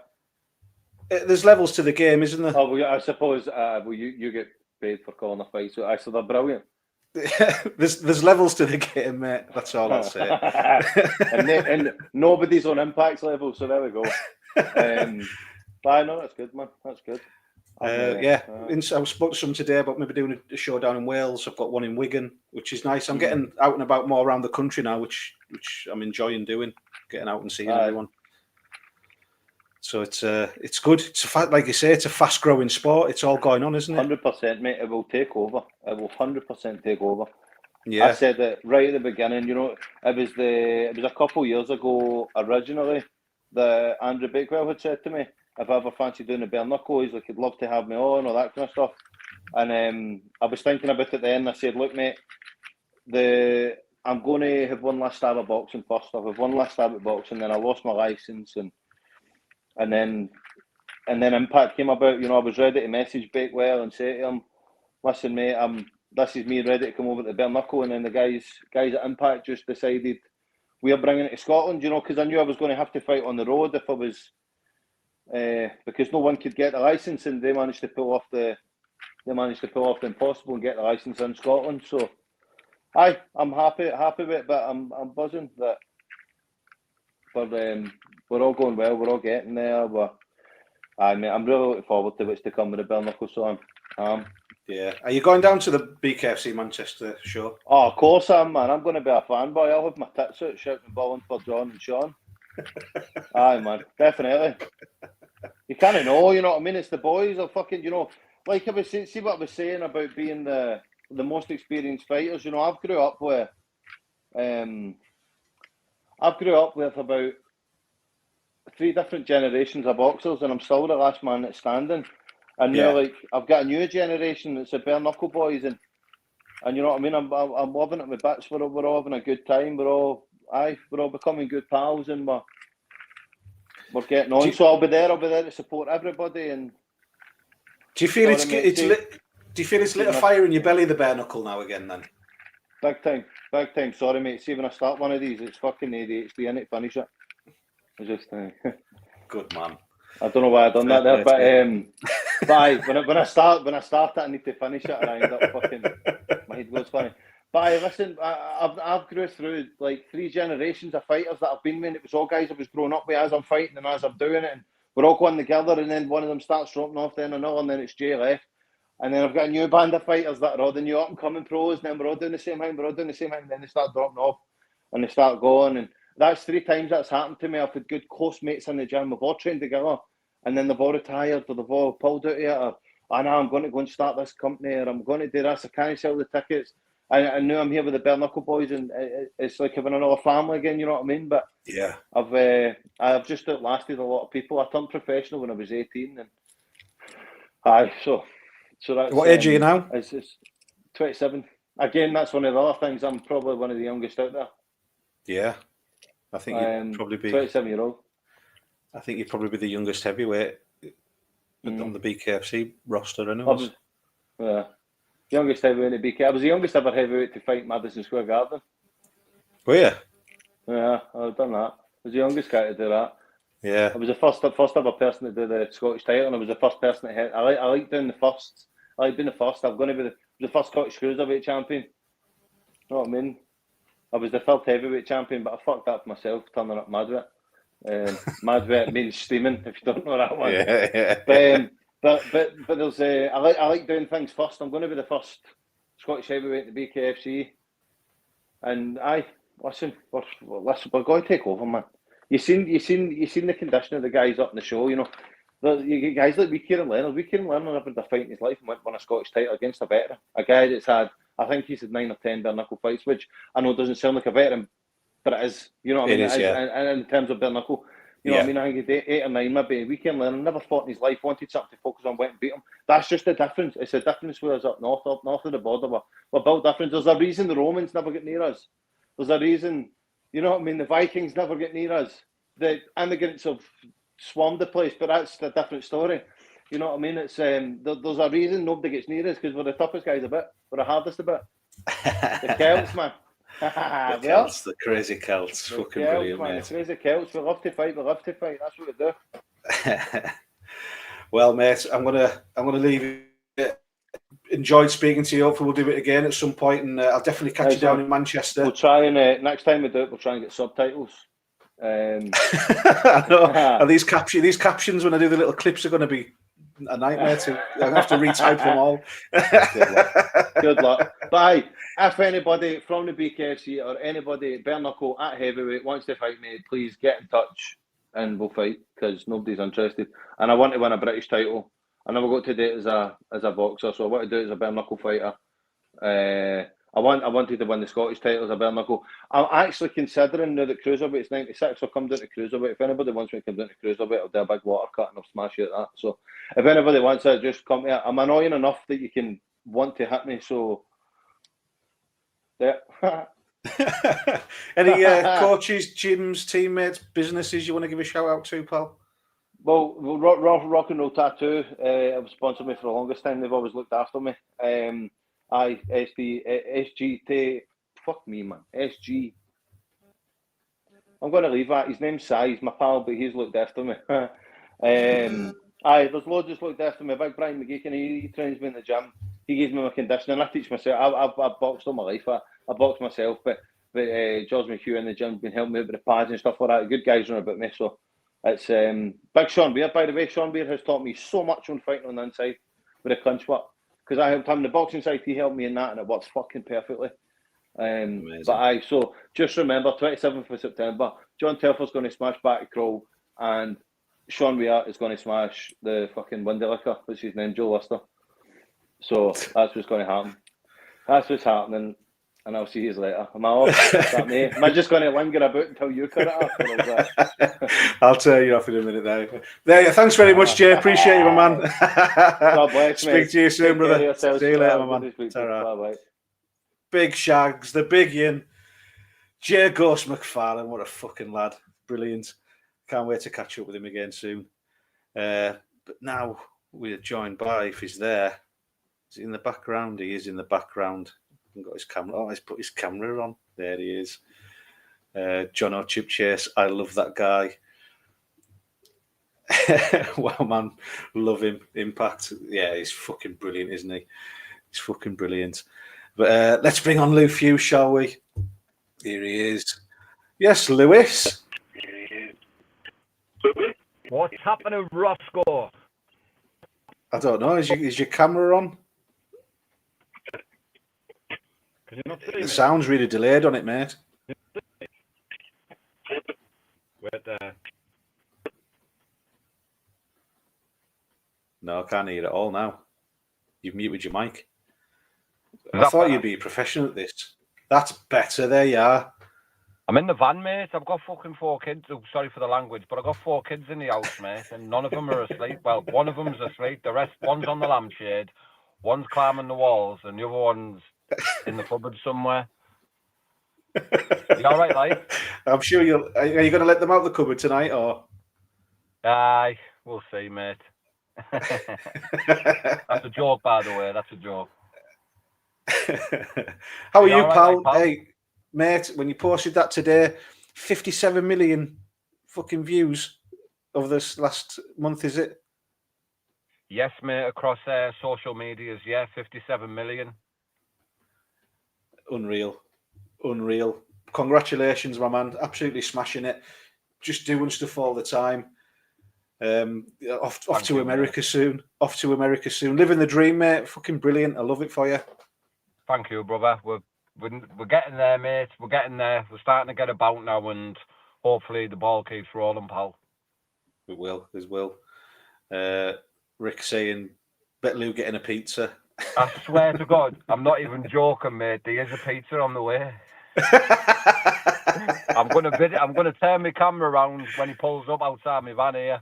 There's levels to the game, isn't there? Oh, well, I suppose you get paid for calling a fight, so they're brilliant. there's levels to the game, mate. That's all I'll say. and nobody's on Impact's level, so there we go. But I know that's good, man. That's good. I spoke to some today about maybe doing a show down in Wales. I've got one in Wigan, which is nice. I'm getting out and about more around the country now, which I'm enjoying doing. Getting out and seeing everyone. So it's good. It's like you say, it's a fast growing sport. It's all going on, isn't it? 100%, mate. It will take over. It will 100% take over. Yeah. I said that right at the beginning. It was a couple of years ago originally that Andrew Bakewell had said to me, if I ever fancy doing a bare knuckle, he's like, he'd love to have me on, all that kind of stuff. And I was thinking about it then. I said, look, mate, I'm going to have one last stab at boxing first. I'll have one last stab at boxing, then I lost my license, and then Impact came about. I was ready to message Bakewell and say to him, listen, mate, this is me ready to come over to the bare knuckle. And then the guys at Impact just decided we're bringing it to Scotland, because I knew I was going to have to fight on the road if I was. Because no one could get the license, and they managed to pull off the impossible and get the license in Scotland. So, I'm happy with it, but I'm buzzing that we're all going well. We're all getting there. Mate, I'm really looking forward to what's to come with the bare knuckle. So yeah. Are you going down to the BKFC Manchester show? Oh, of course I'm, man. I'm going to be a fanboy. I'll have my tits out shouting balling for John and Sean. Aye, man, definitely. You kind of know, you know what I mean? It's the boys are fucking, like I was saying, see what I was saying about being the most experienced fighters. I've grew up with about 3 different generations of boxers, and I'm still the last man that's standing. And now, I've got a new generation that's the bare knuckle boys, and you know what I mean? I'm loving it with bits. We're all having a good time. We're all becoming good pals, and we're getting on. So I'll be there to support everybody. And do you feel it's lit? Do you feel it's lit a fire in your belly, the bare knuckle now again? Then big time. Sorry, mate. See, when I start one of these, it's fucking ADHD in it. Finish it. It's just good man. I don't know why I done that there, but when I start it, I need to finish it, and I end up fucking my head goes funny. But listen, I've grew through like 3 generations of fighters that I've been with. It was all guys I was growing up with as I'm fighting and as I'm doing it, and we're all going together. And then one of them starts dropping off, then another, and then it's Jay left. And then I've got a new band of fighters that are all the new up and coming pros, and then we're all doing the same thing. And then they start dropping off, and they start going. And that's 3 times that's happened to me. I've had good close mates in the gym. We've all trained together, and then they've all retired, or they've all pulled out of it, I know I'm going to go and start this company, or I'm going to do this. I can't sell the tickets. I know I'm here with the bare knuckle boys, and it's like having another family again. You know what I mean? But Yeah. I've just outlasted a lot of people. I turned professional when I was 18, and so that's What age are you now? It's 27. Again, that's one of the other things. I'm probably one of the youngest out there. Yeah, I think you'd probably be 27-year-old. I think you'd probably be the youngest heavyweight on the BKFC roster, anyways. Youngest heavyweight in the BK. I was the youngest ever heavyweight to fight Madison Square Garden. Were you? Yeah, I've done that. I was the youngest guy to do that. Yeah. I was the first ever person to do the Scottish title, and I was the first person to hit. I like doing the first. I like being the first. I'm going to be the first Scottish cruiserweight champion. You know what I mean? I was the third heavyweight champion, but I fucked up myself turning up Madwet. Madwet means steaming, if you don't know that one. Yeah. But there's I like doing things first. I'm going to be the first Scottish heavyweight in the BKFC, and listen, we're going to take over, man. You seen the condition of the guys up in the show, you know. You get guys like Kieran Leonard. Kieran Leonard never had a fight in his life and won a Scottish title against a veteran. A guy that's had, I think he's had 9 or 10 bare knuckle fights, which I know doesn't sound like a veteran, but it is. You know what I mean? It is, yeah. And in terms of bare knuckle, you know what I mean? I think he 8 or 9 maybe. Kieran Leonard never fought in his life, wanted something to focus on, went and beat him. That's just the difference. It's a difference with us up north of the border. We're built different. There's a reason the Romans never get near us. There's a reason, you know what I mean? The Vikings never get near us. The immigrants have swarmed the place, but that's a different story. You know what I mean? It's there's a reason nobody gets near us, because we're the toughest guys a bit. We're the hardest a bit. The Celts, man. The Celts, the crazy Celts. The fucking Celts, brilliant, man. mate. The crazy Celts. We love to fight. That's what we do. Well, mate, I'm gonna leave it. Enjoyed speaking to you. Hopefully we'll do it again at some point, and I'll definitely catch you down in Manchester. We'll try and next time we do it, we'll try and get subtitles. I know. And these captions when I do the little clips are going to be a nightmare. I'm going to have to retype them all. Good luck. Bye. If anybody from the BKFC or anybody bare knuckle at heavyweight wants to fight me, please get in touch and we'll fight, because nobody's interested. And I want to win a British title. I never got to do it as a boxer, so I want to do it as a bare knuckle fighter. I wanted to win the Scottish title as a bare knuckle. I'm actually considering now that cruiserweight's 96, I'll come down to cruiserweight. If anybody wants me to come down to cruiserweight, I'll do a big water cut and I'll smash you at that. So if anybody wants to, just come here. I'm annoying enough that you can want to hit me, so yeah. Any coaches, gyms, teammates, businesses you want to give a shout out to, pal? Well, Rock and Roll Tattoo have sponsored me for the longest time. They've always looked after me. SGT, fuck me, man. SG. I'm going to leave that. His name's Si. He's my pal, but he's looked after me. There's loads that's looked after me. Big Brian McGeechan, he trains me in the gym. He gives me my conditioning. I teach myself. I've boxed all my life. I box myself, but George McHugh in the gym has been helping me with the pads and stuff like that. Good guys run about me, so it's big Sean Beard, by the way. Sean Beard has taught me so much on fighting on the inside with a clinch work, because I helped him the boxing side. He helped me in that, and it works fucking perfectly. So just remember, 27th of September, John Telfer's going to smash Batty Crawl, and Sean Weir is going to smash the fucking Windy Liquor, which is his name, Joe Lister. So that's what's going to happen. That's what's happening. And I'll see you later. Am I off? Is that me? Am I just going to linger about until you cut it off? I'll tell you off in a minute now. There, thanks very much, Jay. Appreciate you, my man. God bless, Speak mate. to you soon, brother. See you later, my man. Bye-bye. Big Shags, the big yin. Jay Ghost Macfarlane, what a fucking lad. Brilliant. Can't wait to catch up with him again soon. But now we're joined by, if he's there, is he in the background? He is in the background. Got his camera. Oh, he's put his camera on. There he is. Jonno Chipchase. I love that guy. Wow, man. Love him. Impact. Yeah, he's fucking brilliant, isn't he? He's fucking brilliant. But let's bring on Lou Few, shall we? Here he is. Yes, Lewis. What's happening, Roscoe? I don't know. Is your camera on? The sound's really delayed on it, mate. No, I can't hear it all now. You've muted your mic. Is I that thought better? you'd be a professional at this. That's better. There you are. I'm in the van, mate. I've got fucking 4 kids. Oh, sorry for the language, but I've got 4 kids in the house, mate, and none of them are asleep. Well, one of them's asleep. The rest, one's on the lampshade, one's climbing the walls, and the other one's in the cupboard somewhere. You all right, like? I'm sure you'll. Are you going to let them out the cupboard tonight, or? Aye, we'll see, mate. That's a joke, by the way. That's a joke. How are You you, all right, pal? mate, pal? Hey, mate, when you posted that today, 57 million fucking views over this last month, is it? Yes, mate. Across social medias, yeah, 57 million. Unreal. Congratulations, my man. Absolutely smashing it. Just doing stuff all the time. Off Thank to you, America soon. Off to America soon. Living the dream, mate. Fucking brilliant. I love it for you. Thank you, brother. We're getting there, mate. We're getting there. We're starting to get about now, and hopefully the ball keeps rolling, pal. It will. It will. Rick saying, bet Lou getting a pizza. I swear to God, I'm not even joking, mate. There is a pizza on the way. I'm gonna turn my camera around when he pulls up outside my van here.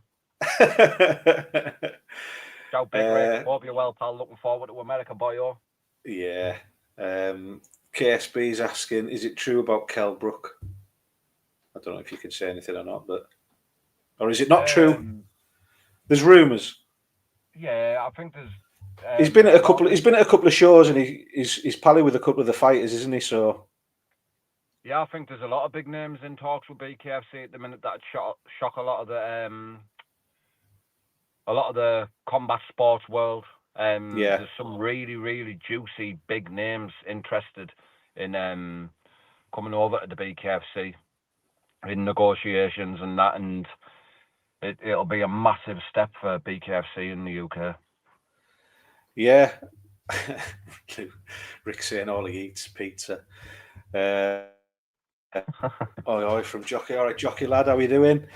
Ciao, big Rick. Hope you're well, pal. Looking forward to America, boyo. Yeah. KSB's asking, is it true about Kelbrook? I don't know if you can say anything or not, or is it not true? There's rumours. Yeah, I think there's. He's been at a couple of shows, and he's pally with a couple of the fighters, isn't he? So. Yeah, I think there's a lot of big names in talks with BKFC at the minute that shock a lot of the combat sports world. Yeah. There's some really, really juicy big names interested in coming over to the BKFC in negotiations and that, and it'll be a massive step for BKFC in the UK. Yeah. Rick saying all he eats pizza. From Jockey. All right, Jockey lad, how are you doing?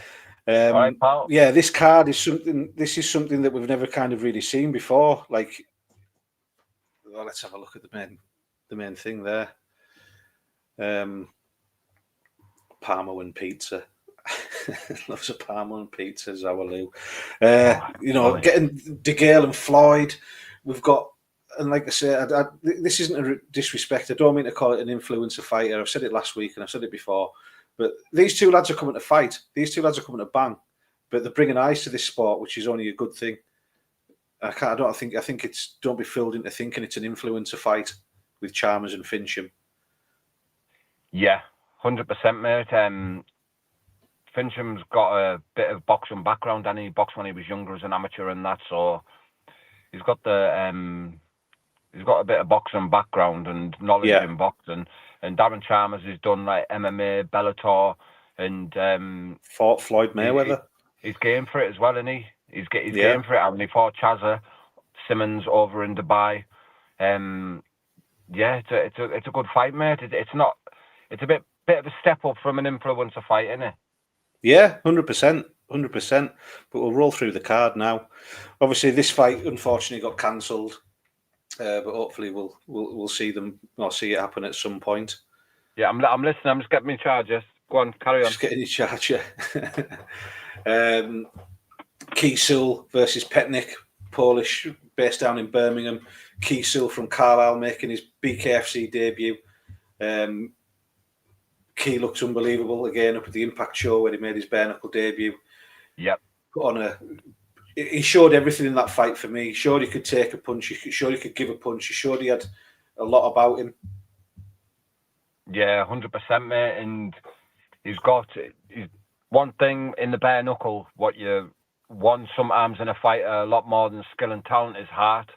All right, pal. Yeah, this card is something. This is something that we've never kind of really seen before. Like, well, let's have a look at the main thing there. Parma and pizza. Loves a Parma and pizza, Zawaloo. Getting De Gale and Floyd. We've got, and like I said, this isn't a disrespect. I don't mean to call it an influencer fighter. I've said it last week and I've said it before. But these two lads are coming to fight. These two lads are coming to bang. But they're bringing eyes to this sport, which is only a good thing. I think it's, don't be fooled into thinking it's an influencer fight with Chalmers and Fincham. Yeah, 100%, mate. Fincham's got a bit of boxing background, and he boxed when he was younger as an amateur and that, so he's got a bit of boxing background and knowledge in boxing. And Darren Chalmers has done like MMA, Bellator, and fought Floyd Mayweather. He's game for it as well, isn't he? He's game for it. I mean, he fought Chazza Simmons over in Dubai. Yeah, it's a good fight, mate. It's a bit of a step up from an influencer fight, isn't it? Yeah, 100%. But we'll roll through the card now. Obviously, this fight unfortunately got cancelled, but hopefully we'll see it happen at some point. Yeah, I'm listening. I'm just getting my charger. Go on, carry on. Just getting your charger. Kiesel versus Petnik, Polish, based down in Birmingham. Kiesel from Carlisle making his BKFC debut. Key looks unbelievable again up at the Impact show where he made his bare knuckle debut. Yep. He showed everything in that fight for me. He showed he could take a punch. He showed he could give a punch. He showed he had a lot about him. Yeah, 100%, mate. And he's got one thing in the bare knuckle. What you want sometimes in a fighter a lot more than skill and talent is heart.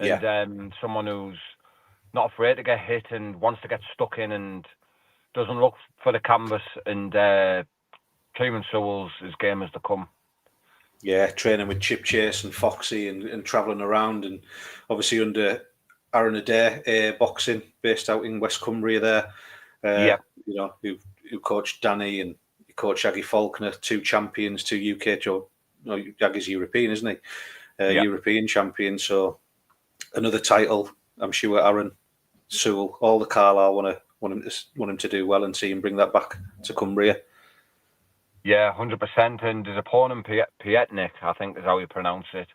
And someone who's not afraid to get hit and wants to get stuck in and doesn't look for the canvas. And Cleveland Sewell's his game is to come. Yeah, training with Chipchase and Foxy and travelling around, and obviously under Aaron Adair boxing, based out in West Cumbria there. Who coached Danny and he coached Shaggy Faulkner, 2 champions, 2 UK. Shaggy's European, isn't he? European champion. So another title. I'm sure Aaron, Sewell, all the Carlisle want him to do well and see him bring that back to Cumbria. Yeah, 100%. And his opponent, Pietnik, I think is how you pronounce it.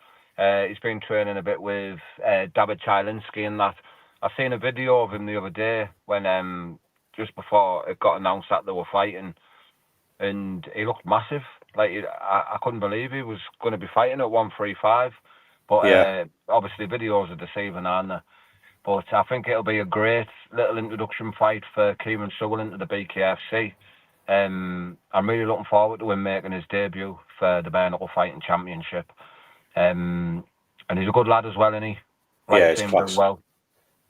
He's been training a bit with David Chylinski and that. I seen a video of him the other day when just before it got announced that they were fighting, and he looked massive. Like I couldn't believe he was going to be fighting at 135. But obviously videos are deceiving, aren't they? But I think it'll be a great little introduction fight for Kieran Sewell into the BKFC. I'm really looking forward to him making his debut for the Bare Knuckle Fighting Championship. And he's a good lad as well, isn't he? Yeah, it's class. Well.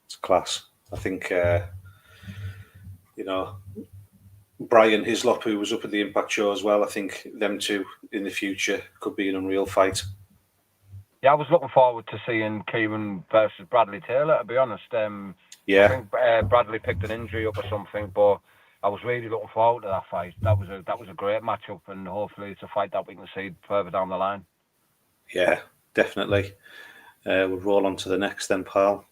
It's class. I think, Brian Hislop, who was up at the Impact show as well, I think them two in the future could be an unreal fight. Yeah, I was looking forward to seeing Kieran versus Bradley Taylor, to be honest. I think Bradley picked an injury up or something, but I was really looking forward to that fight. That was a great matchup, and hopefully it's a fight that we can see further down the line. Yeah, definitely. We'll roll on to the next then, pal.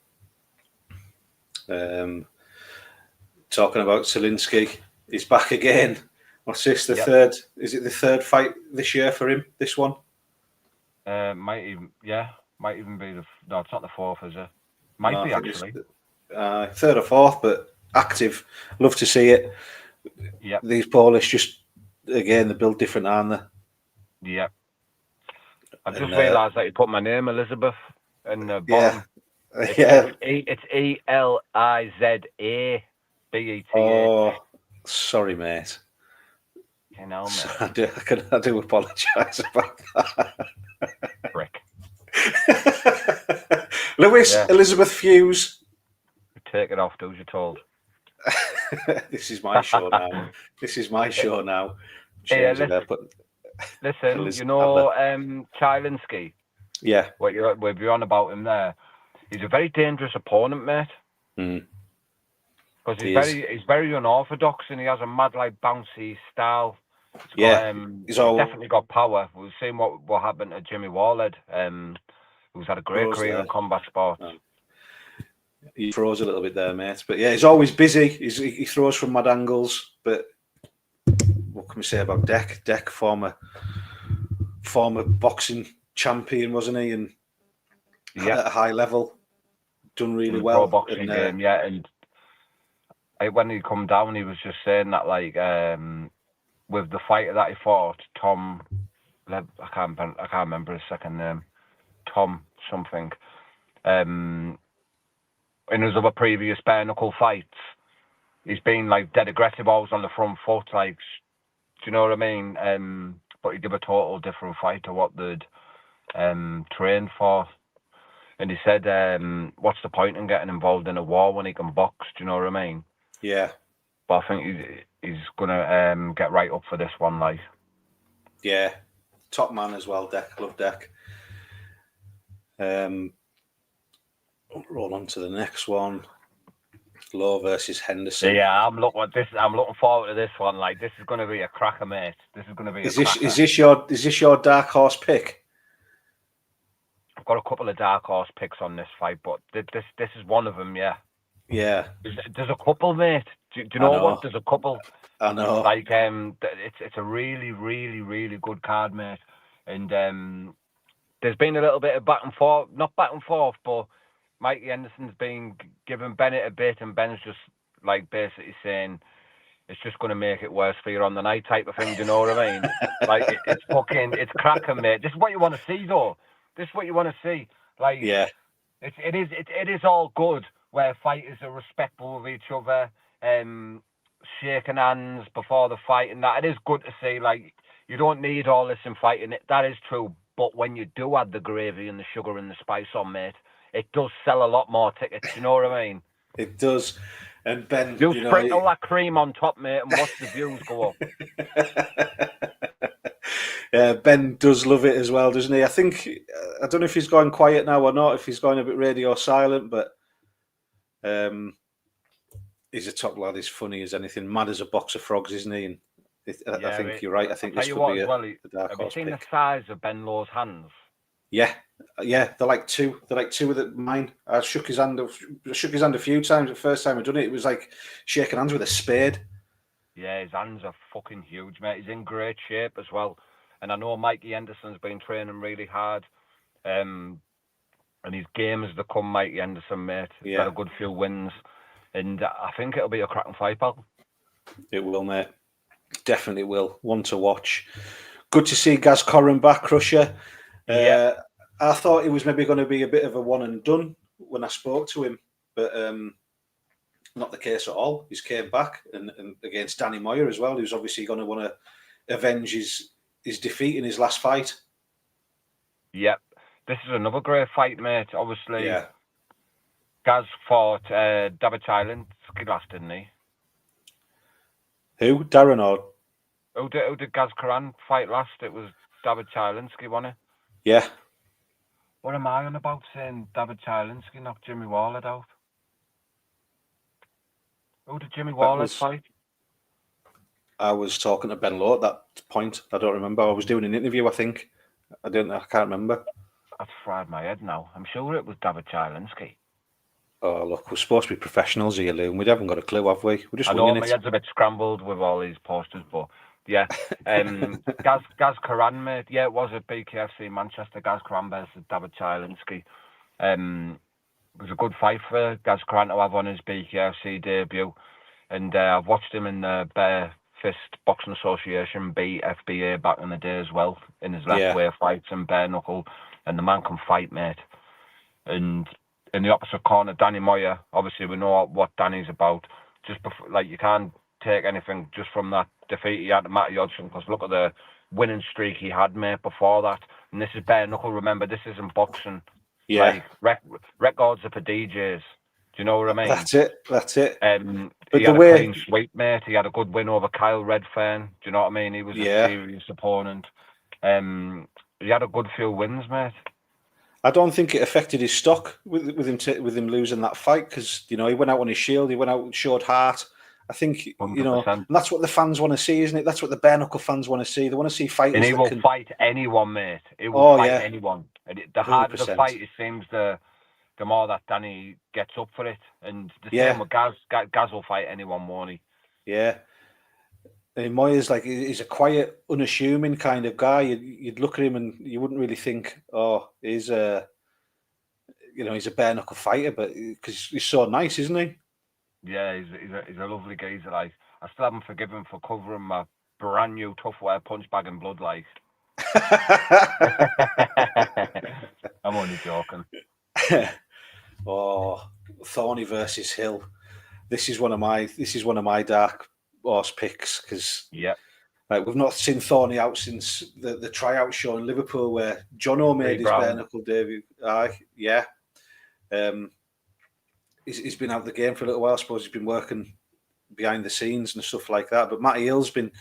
Talking about Chylinski, he's back again. What's this, third? Is it the third fight this year for him, this one? Might even be no, it's not the fourth, is it? Might be, actually. Third or fourth, but active. Love to see it. Yeah. These Polish just, again, they build different, aren't they? Yeah. I just realised that you put my name, Elizabeth, in the bottom. It's ELIZABETA. Oh, sorry, mate. You know, mate. I do apologise about that. Brick. Lewis, Elizabeth Fuse. Take it off, do as you're told. This is my show now. This is my show now. Listen, you know Chylinski? Yeah. What you're on about him there. He's a very dangerous opponent, mate. Because he's very unorthodox and he has a mad, like, bouncy style. He's definitely got power. We've seen what happened to Jimmy Warled, who's had a great career in combat sports. He throws a little bit there, mate. But yeah, he's always busy. He throws from mad angles. But what can we say about Deck? Deck, former boxing champion, wasn't he? And at a high level, done really well. Boxing game, yeah. And when he come down, he was just saying that, like, with the fighter that he fought, Tom, I can't remember his second name, Tom something. In his other previous bare knuckle fights, he's been, like, dead aggressive, always on the front foot, like, do you know what I mean? But he did a total different fight to what they'd trained for. And he said, what's the point in getting involved in a war when he can box? Do you know what I mean? Yeah. But I think he's going to get right up for this one, like. Yeah. Top man as well, Deck. Love Deck. Roll on to the next one. Lowe versus Henderson. Yeah, I'm looking forward to this one. Like, this is going to be a cracker, mate. This is going to be. Is this your dark horse pick? I've got a couple of dark horse picks on this fight, but this is one of them. Yeah. Yeah. There's a couple, mate. Do you know what? There's a couple. I know. Like, it's a really, really, really good card, mate. And there's been a little bit of back and forth, not back and forth, but Mikey Henderson's been giving Bennett a bit, and Ben's just, like, basically saying it's just going to make it worse for you on the night type of thing. Do you know what I mean? Like, it's cracking, mate. This is what you want to see, though. This is what you want to see. Like, yeah, it is all good where fighters are respectful of each other, shaking hands before the fight, and that. It is good to see. Like, you don't need all this in fighting. That is true. But when you do add the gravy and the sugar and the spice on, mate, it does sell a lot more tickets. You know what I mean? It does. And Ben, you sprinkle that cream on top, mate, and watch the views go up. Yeah, Ben does love it as well, doesn't he? I don't know if he's going quiet now or not, if he's going a bit radio silent, but he's a top lad. He's funny as anything. Mad as a box of frogs, isn't he? And I think you're right. I think this could be a dark horse pick. Have you seen the size of Ben Lowe's hands? Yeah, they're like two. They're like two of mine. I shook his hand a few times. The first time I done it was like shaking hands with a spade. Yeah, his hands are fucking huge, mate. He's in great shape as well. And I know Mikey Henderson's been training really hard. And his game has become Mikey Henderson, mate. He's got a good few wins. And I think it'll be a cracking fight, pal. It will, mate. Definitely will. One to watch. Good to see Gaz Corrin back, Crusher. Yeah. I thought it was maybe going to be a bit of a one and done when I spoke to him, but not the case at all. He's came back and against Danny Moyer as well. He was obviously going to want to avenge his defeat in his last fight. Yep. This is another great fight, mate. Obviously, yeah. Gaz fought David Chilinsky last, didn't he? Who? Darren or? Who did Gaz Corrin fight last? It was David Chilinsky, wasn't it? Yeah. What am I on about saying David Chilinsky knocked Jimmy Waller out? Who did Jimmy Waller fight? I was talking to Ben Lowe at that point. I don't remember. I was doing an interview, I think. I can't remember. I've fried my head now. I'm sure it was David Chilinsky. Oh, look, we're supposed to be professionals here, Lou, and we haven't got a clue, have we? We're just winging it. My head's a bit scrambled with all these posters, but yeah. Gaz Corrin, mate. Yeah, it was at BKFC Manchester. Gaz Corrin versus David Chilinsky. It was a good fight for Gaz Corrin to have on his BKFC debut. And I've watched him in the Bare Fist Boxing Association, BFBA, back in the day as well, in his left way fights and bare knuckle. And the man can fight, mate. And in the opposite corner, Danny Moyer. Obviously, we know what Danny's about. Just before, like, you can't take anything just from that defeat he had to Matty Hodgson, because look at the winning streak he had, mate, before that. And this is bare knuckle. Remember, this isn't boxing. Yeah. Like, records are for DJs. Do you know what I mean? That's it. But he had a clean sweep, mate. He had a good win over Kyle Redfern. Do you know what I mean? He was a serious opponent. He had a good few wins, mate. I don't think it affected his stock with him losing that fight, because he went out on his shield. He went out and showed heart. I think 100%. And that's what the fans want to see, isn't it? That's what the bare knuckle fans want to see. They want to see fighters. And he will fight anyone, mate. He will fight anyone. The harder the fight, it seems, the more that Danny gets up for it. And the same with Gaz. Gaz will fight anyone, won't he? Yeah. And Moyer's he's a quiet, unassuming kind of guy. You'd look at him and you wouldn't really think, oh, he's a bare knuckle fighter, but because he's so nice, isn't he? Yeah, he's a lovely geezer. Like, I still haven't forgiven him for covering my brand new tough wear punch bag in blood. Like, I'm only joking. Oh, Thorny versus Hill. This is one of my dark horse picks, because we've not seen Thorny out since the tryout show in Liverpool where Jonno made his bare knuckle debut. He's been out of the game for a little while. I suppose he's been working behind the scenes and stuff like that. But Matty Hill's been,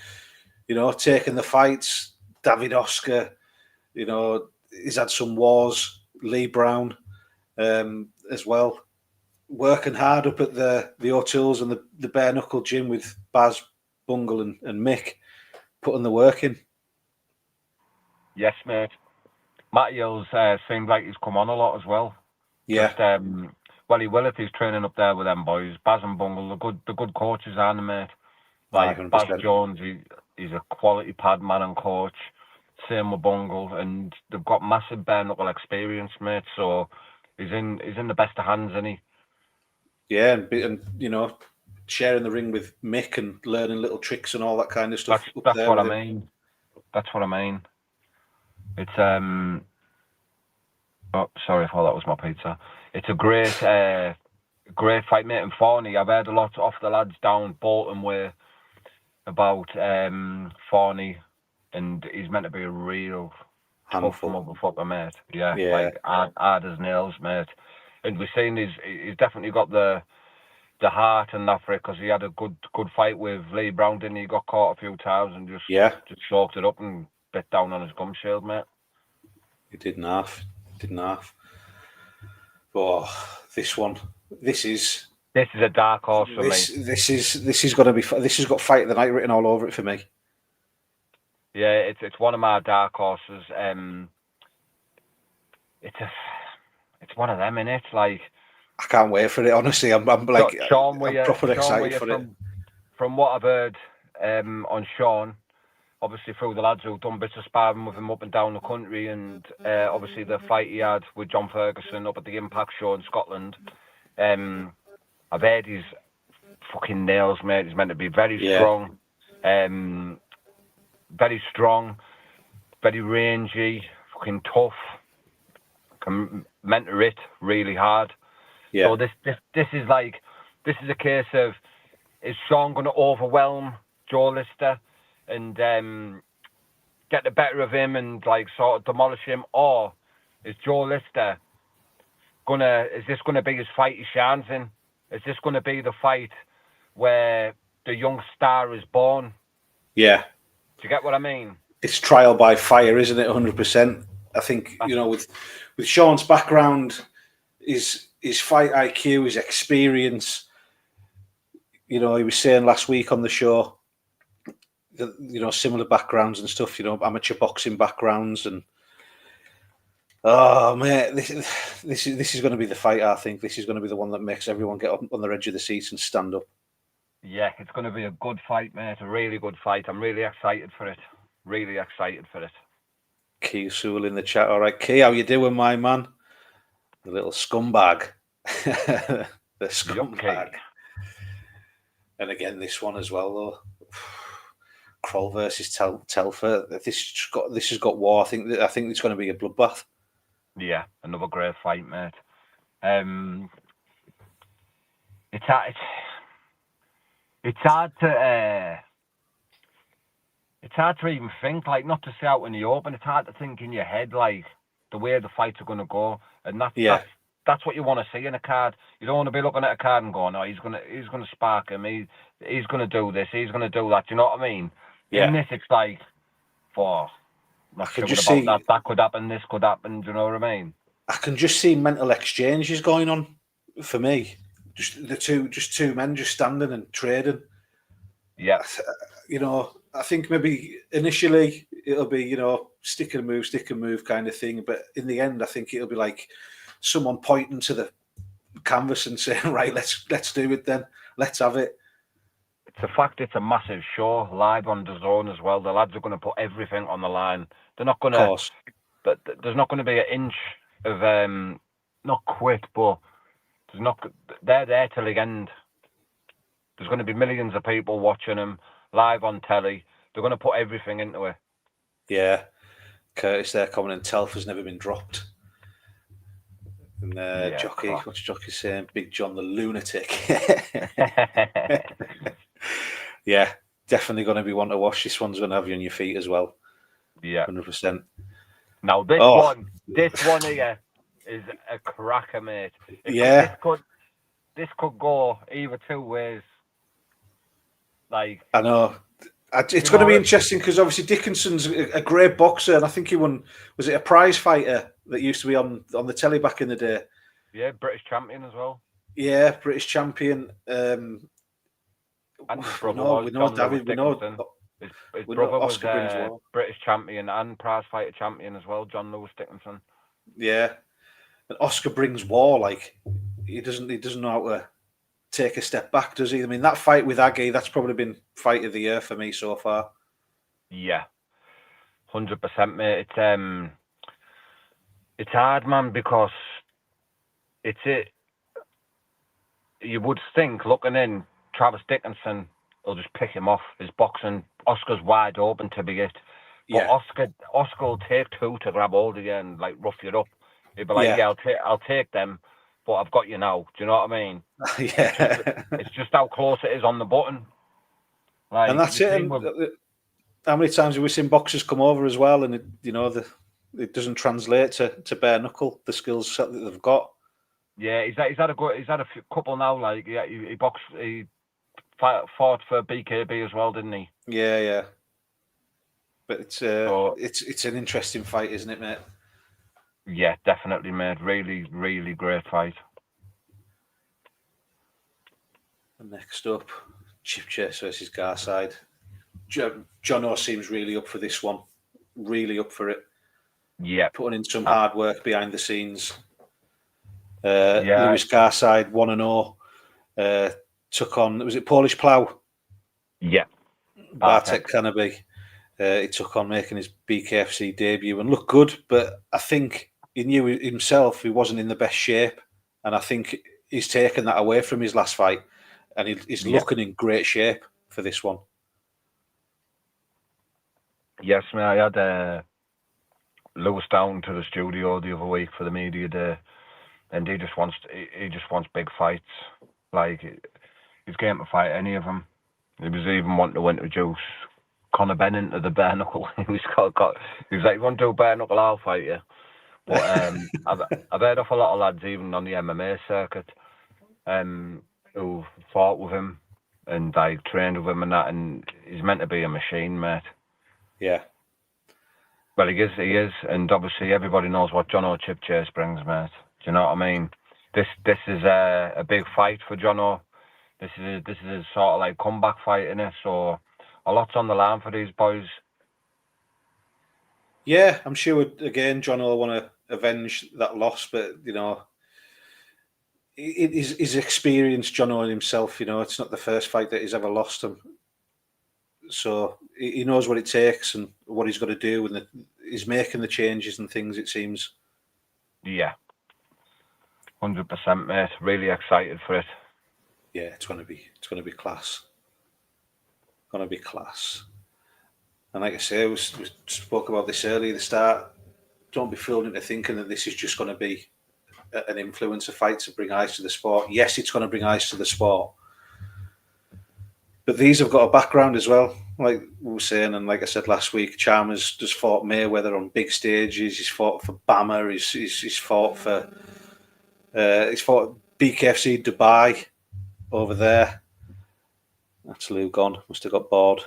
taking the fights. David Oscar, he's had some wars. Lee Brown, as well, working hard up at the O'Toole's and the bare knuckle gym with Baz, Bungle and Mick, putting the work in. Yes, mate. Matty Hill's seemed like he's come on a lot as well. Yeah. Just, well, he will if he's training up there with them boys. Baz and Bungle, the good coaches, aren't they, mate? Like 100%. Baz Jones, he's a quality pad man and coach. Same with Bungle, and they've got massive bare knuckle experience, mate. So he's in the best of hands, isn't he? Yeah, and sharing the ring with Mick and learning little tricks and all that kind of stuff. That's what I mean. That's what I mean. It's oh, sorry, I thought that was my pizza. It's a great fight, mate. And Forney, I've heard a lot off the lads down Bolton way about Forney, and he's meant to be a real tough motherfucker, mate. Yeah. Like hard as nails, mate. And we've seen he's definitely got the heart and that for it, because he had a good fight with Lee Brown, didn't he? He got caught a few times and just soaked it up and bit down on his gum shield, mate. He didn't half. Oh, this is a dark horse for me. This has got fight of the night written all over it for me. Yeah, it's one of my dark horses. it's one of them, innit? Like, I can't wait for it. Honestly, I'm like, Sean, I'm proper excited for it. From what I've heard on Sean, obviously through the lads who've done bits of sparring with him up and down the country, and obviously the fight he had with John Ferguson up at the Impact show in Scotland. I've heard he's fucking nails, mate. He's meant to be very strong, very rangy, fucking tough, meant to hit really hard. Yeah. So this is a case of, is Sean going to overwhelm Joe Lister and get the better of him and like sort of demolish him, or is Joe Lister is this gonna be his fight he shines in? Is this gonna be the fight where the young star is born? Yeah. Do you get what I mean? It's trial by fire, isn't it? 100%. I think, you know, with Sean's background, his fight IQ, his experience. You know, he was saying last week on the show, you know, similar backgrounds and stuff, you know, amateur boxing backgrounds, and oh man, this is going to be the fight. I think this is going to be the one that makes everyone get up on the edge of the seats and stand up. Yeah, it's going to be a good fight, mate. A really good fight. I'm really excited for it. Really excited for it. Key Sewell in the chat. All right, Key, how you doing, my man? The little scumbag. The scumbag. And again, this one as well, though. Kroll versus Telfer. This has got war. I think it's going to be a bloodbath. Yeah, another great fight, mate. It's hard to even think, like, not to say out in the open. It's hard to think in your head, like, the way the fights are going to go, and that's what you want to see in a card. You don't want to be looking at a card and going, "Oh, he's gonna spark him. He's gonna do this. He's gonna do that." Do you know what I mean? Yeah. In this, it's like, not sure about that. That could happen. This could happen. Do you know what I mean? I can just see mental exchanges going on for me. Just two men just standing and trading. Yeah. You know, I think maybe initially it'll be, you know, stick and move kind of thing. But in the end, I think it'll be like someone pointing to the canvas and saying, "Right, let's do it then. Let's have it." It's a fact. It's a massive show live on DAZN as well. The lads are going to put everything on the line. They're not going to, but there's not going to be an inch of not quit, but there's not. They're there till the end. There's going to be millions of people watching them live on telly. They're going to put everything into it. Yeah, Curtis there coming in. Telfer's never been dropped. And Jockey, what's Jockey saying? Big John the lunatic. Yeah, definitely going to be one to watch. This one's going to have you on your feet as well. Yeah, 100%. Now this one here is a cracker, mate. This could go either two ways. Like, I know. It's going to be interesting because obviously Dickinson's a great boxer, and I think he won. Was it a prize fighter that used to be on the telly back in the day? Yeah, British champion as well. Yeah, British champion. And his brother we know David. His brother was British champion and prize fighter champion as well, John Lewis Dickinson. Yeah, and Oscar brings war. Like he doesn't know how to take a step back, does he? I mean, that fight with Aggie, that's probably been fight of the year for me so far. Yeah, 100%, mate. It's hard, man, because you would think, looking in, Travis Dickinson will just pick him off. His boxing, Oscar's wide open to be it. But Oscar will take two to grab hold of you and like rough you up. He'll be like, I'll take them, but I've got you now. Do you know what I mean? Yeah. It's just how close it is on the button. Like, and that's it. How many times have we seen boxers come over as well, and it doesn't translate to bare knuckle, the skills set that they've got. Yeah, he's had a couple now. Like, yeah, he fought for BKB as well, didn't he? Yeah. But it's an interesting fight, isn't it, mate? Yeah, definitely, mate. Really, really great fight. And next up, Chipchase versus Garside. Jonno seems really up for this one. Really up for it. Yeah. Putting in some hard work behind the scenes. Yeah. Lewis Garside 1-0. Took on, was it Polish Plough? Yeah. Bartek Canterbury. He took on making his BKFC debut and looked good, but I think he knew himself he wasn't in the best shape, and I think he's taken that away from his last fight, and he's looking in great shape for this one. Yes, mate. I had Lewis down to the studio the other week for the media day, and he just wants big fights. Like, he's game to fight any of them. He was even wanting to introduce Conor Benn to the bare knuckle. He was like, "You want to do bare knuckle? I'll fight you." But I've heard of a lot of lads, even on the MMA circuit, who fought with him and like trained with him and that, and he's meant to be a machine, mate. Yeah. Well, he is, and obviously everybody knows what Jonno Chipchase brings, mate. Do you know what I mean? This is a big fight for Jonno. This is a sort of like comeback fight, innit? So a lot's on the line for these boys. Yeah, I'm sure, again, Jonno will want to avenge that loss, but, you know, his experience, Jonno himself, you know, it's not the first fight that he's ever lost him. So he knows what it takes and what he's got to do, and he's making the changes and things, it seems. Yeah. 100%, mate. Really excited for it. Yeah, it's going to be class. Going to be class. And like I say, we spoke about this earlier at the start. Don't be fooled into thinking that this is just going to be an influencer fight to bring eyes to the sport. Yes, it's going to bring eyes to the sport. But these have got a background as well. Like we were saying, and like I said last week, Chalmers just fought Mayweather on big stages. He's fought for Bama. He's fought for... he's fought BKFC Dubai over there. That's Lou gone. Must have got bored.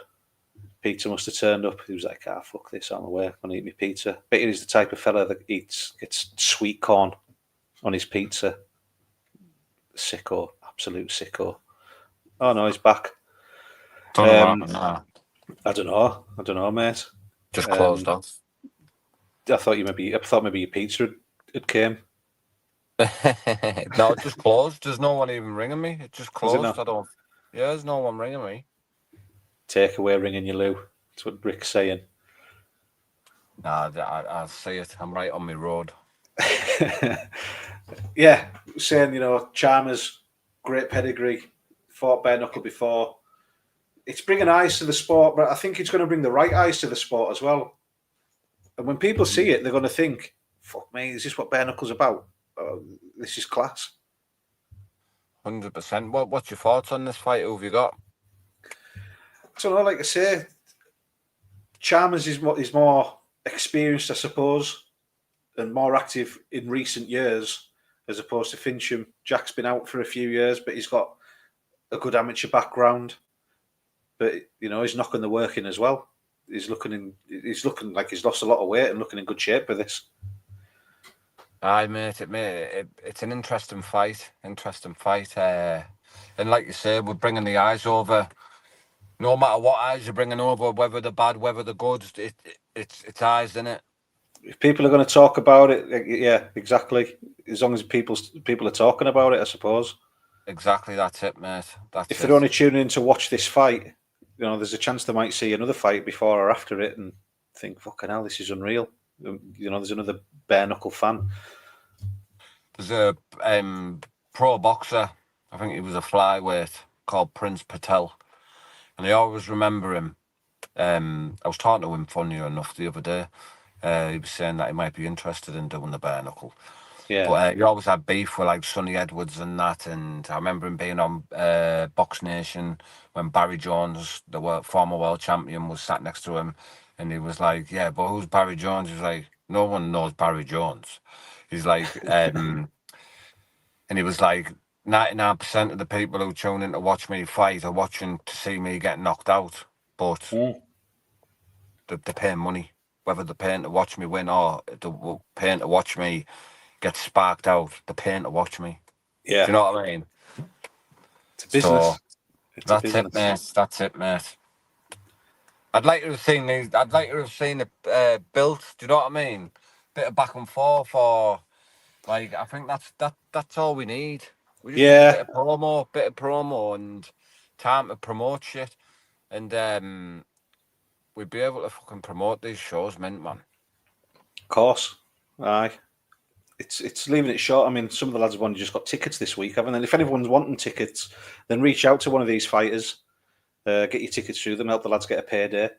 Pizza must have turned up. He was like, fuck this, I'm away. I'm going to eat my pizza. Bet he's the type of fella that gets sweet corn on his pizza. Sicko. Absolute sicko. Oh, no, he's back. I don't know, mate. Just closed off. I thought maybe your pizza had came. No, it just closed. There's no one even ringing me. It just closed. Yeah, there's no one ringing me. Takeaway ringing you, Lou. That's what Rick's saying. Nah, I see it. I'm right on my road. Yeah, saying, you know, Chalmers, great pedigree, fought bare knuckle before. It's bringing eyes to the sport, but I think it's going to bring the right eyes to the sport as well. And when people see it, they're going to think, fuck me, is this what bare knuckle's about? This is class. 100%. What's your thoughts on this fight? Who have you got? I don't know, like I say, Chalmers is more experienced, I suppose, and more active in recent years as opposed to Fincham. Jack's been out for a few years, but he's got a good amateur background. But, you know, he's knocking the work in as well. He's looking like he's lost a lot of weight and looking in good shape for this. Aye, mate. It's an interesting fight. And like you say, we're bringing the eyes over. No matter what eyes you're bringing over, whether they're bad, whether they're good, it's eyes, isn't it? If people are going to talk about it, yeah, exactly. As long as people are talking about it, I suppose. Exactly, that's it, mate. If they're only tuning in to watch this fight, you know, there's a chance they might see another fight before or after it and think, fucking hell, this is unreal. You know, there's another bare knuckle fan. There's a pro boxer, I think he was a flyweight, called Prince Patel. And I always remember him. I was talking to him, funny enough, the other day. He was saying that he might be interested in doing the bare knuckle. Yeah. But he always had beef with like Sonny Edwards and that. And I remember him being on Box Nation when Barry Jones, the former world champion, was sat next to him. And he was like, yeah, but who's Barry Jones? He was like, no one knows Barry Jones. He's like, and he was like, 99% of the people who tune in to watch me fight are watching to see me get knocked out. But they're paying money. Whether they're paying to watch me win or they're paying to watch me get sparked out, they're paying to watch me. Yeah. Do you know what I mean? It's a business. So, That's it, mate. I'd like to have seen it built. Do you know what I mean? bit of back and forth, or like I think that's all we need. We just need Yeah. a bit of promo, and time to promote shit, and we'd be able to fucking promote these shows, man. Of course. Aye. It's leaving it short. I mean, some of the lads have only just got tickets this week, haven't they? And if anyone's wanting tickets, then reach out to one of these fighters. Get your tickets through them, help the lads get a payday.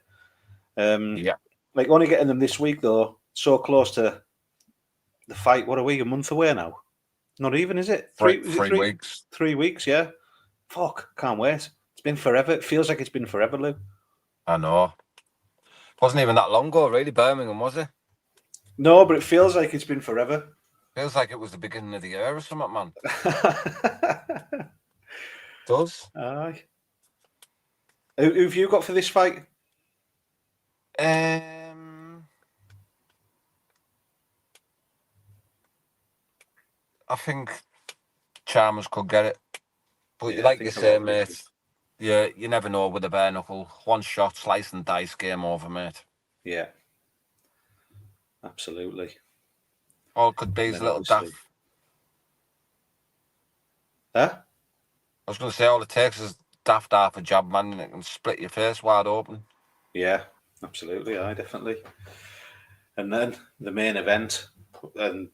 Yeah. Like only getting them this week though, so close to the fight. What are we? A month away now? Not even, is it? Three weeks. 3 weeks, yeah. Fuck, can't wait. It's been forever. It feels like it's been forever, Lou. I know. It wasn't even that long ago, really, Birmingham, was it? No, but it feels like it's been forever. Feels like it was the beginning of the year or something, man. Does? Aye. Who've you got for this fight? I think Chalmers could get it. But Yeah, like you say, mate, yeah, you never know with a bare knuckle. One shot, slice and dice, game over, mate. Yeah. Absolutely. All it could be is a little daft. Huh? I was going to say, all it takes is daft half a jab, man, and it can split your face wide open. Yeah, absolutely. Aye, definitely. And then the main event, and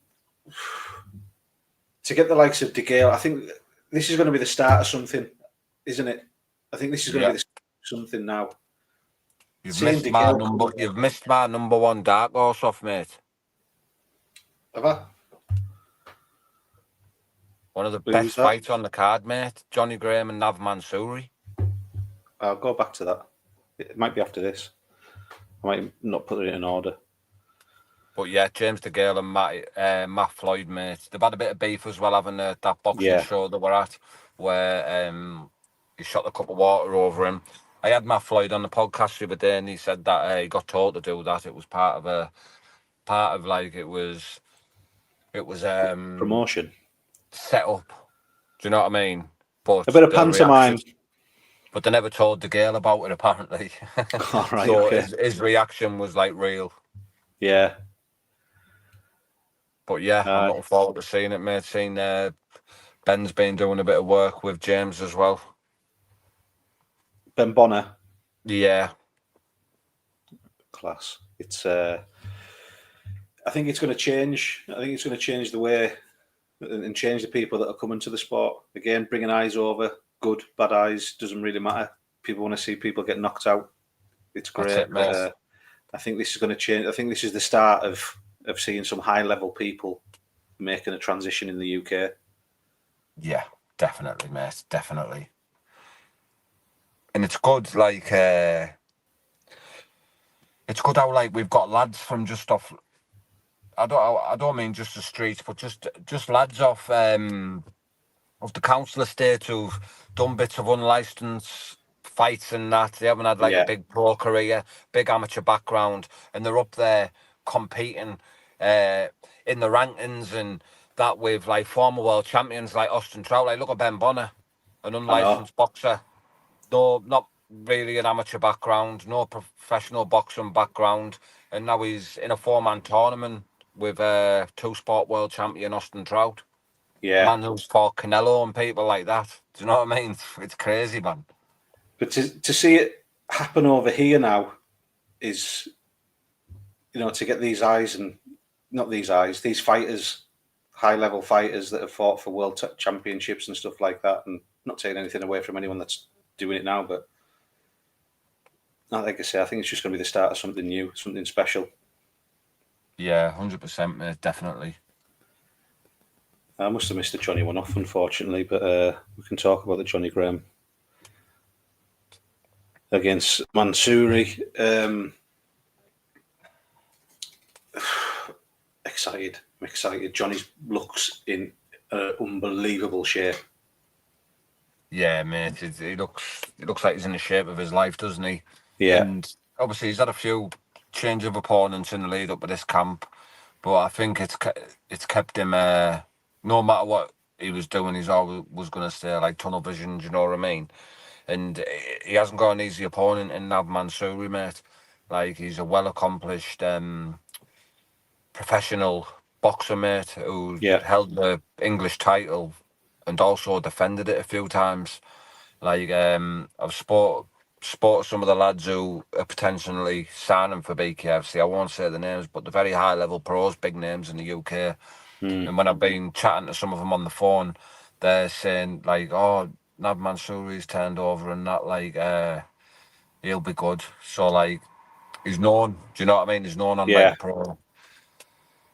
to get the likes of De Gale, I think this is going to be the start of something, isn't it? I think this is going to be the start of something now. You've missed my number one dark horse off, mate. Have I? One of the best fights on the card, mate. Johnny Graham and Nav Mansouri. I'll go back to that. It might be after this. I might not put it in order. But yeah, James De Gale and Matt Floyd, mate. They've had a bit of beef as well, having that boxing show that we're at, where he shot a cup of water over him. I had Matt Floyd on the podcast the other day, and he said that he got told to do that. It was part of like it was promotion set up. Do you know what I mean? But a bit of pantomime. But they never told De Gale about it, apparently. All right, so okay. his reaction was like real. Yeah. But yeah, I'm looking forward to seeing it, mate. Seeing Ben's been doing a bit of work with James as well. Ben Bonner. Yeah. Class. It's I think it's going to change. I think it's going to change the way and change the people that are coming to the sport. Again, bringing eyes over. Good, bad eyes, doesn't really matter. People want to see people get knocked out. It's great. I think this is going to change. I think this is the start of seeing some high-level people making a transition in the UK. Yeah, definitely, mate. Definitely. And it's good, like, it's good how, like, we've got lads from just off... I don't mean just the streets, but just lads off the council estate who've done bits of unlicensed fights and that. They haven't had like a big pro career, big amateur background, and they're up there competing in the rankings and that with like former world champions like Austin Trout. Like, look at Ben Bonner, an unlicensed boxer. No, not really an amateur background, no professional boxing background, and now he's in a 4-man tournament with two-sport world champion Austin Trout. Yeah. Man who's fought Canelo and people like that. Do you know what I mean? It's crazy, man. But to see it happen over here now is, to get these eyes and not these eyes, these fighters, high-level fighters that have fought for world championships and stuff like that, and not taking anything away from anyone that's doing it now, but like I say, I think it's just going to be the start of something new, something special. Yeah, 100%, mate, definitely. I must have missed the Johnny one off, unfortunately, but we can talk about the Johnny Graham against Mansouri. I'm excited. Johnny looks in unbelievable shape. Yeah, mate. He looks like he's in the shape of his life, doesn't he? Yeah. And obviously he's had a few change of opponents in the lead up to this camp, but I think it's kept him. No matter what he was doing, he's always was going to stay like tunnel vision. Do you know what I mean? And he hasn't got an easy opponent in Nav Mansouri, mate. Like, he's a well accomplished professional boxer, mate, who Yeah. held the English title and also defended it a few times. Like, I've spoke to some of the lads who are potentially signing for BKFC. I won't say the names, but the very high level pros, big names in the UK. And when I've been chatting to some of them on the phone, they're saying like, "Oh, Nav Mansouri's turned over and that, like, he'll be good." So like, he's known. Do you know what I mean? He's known on like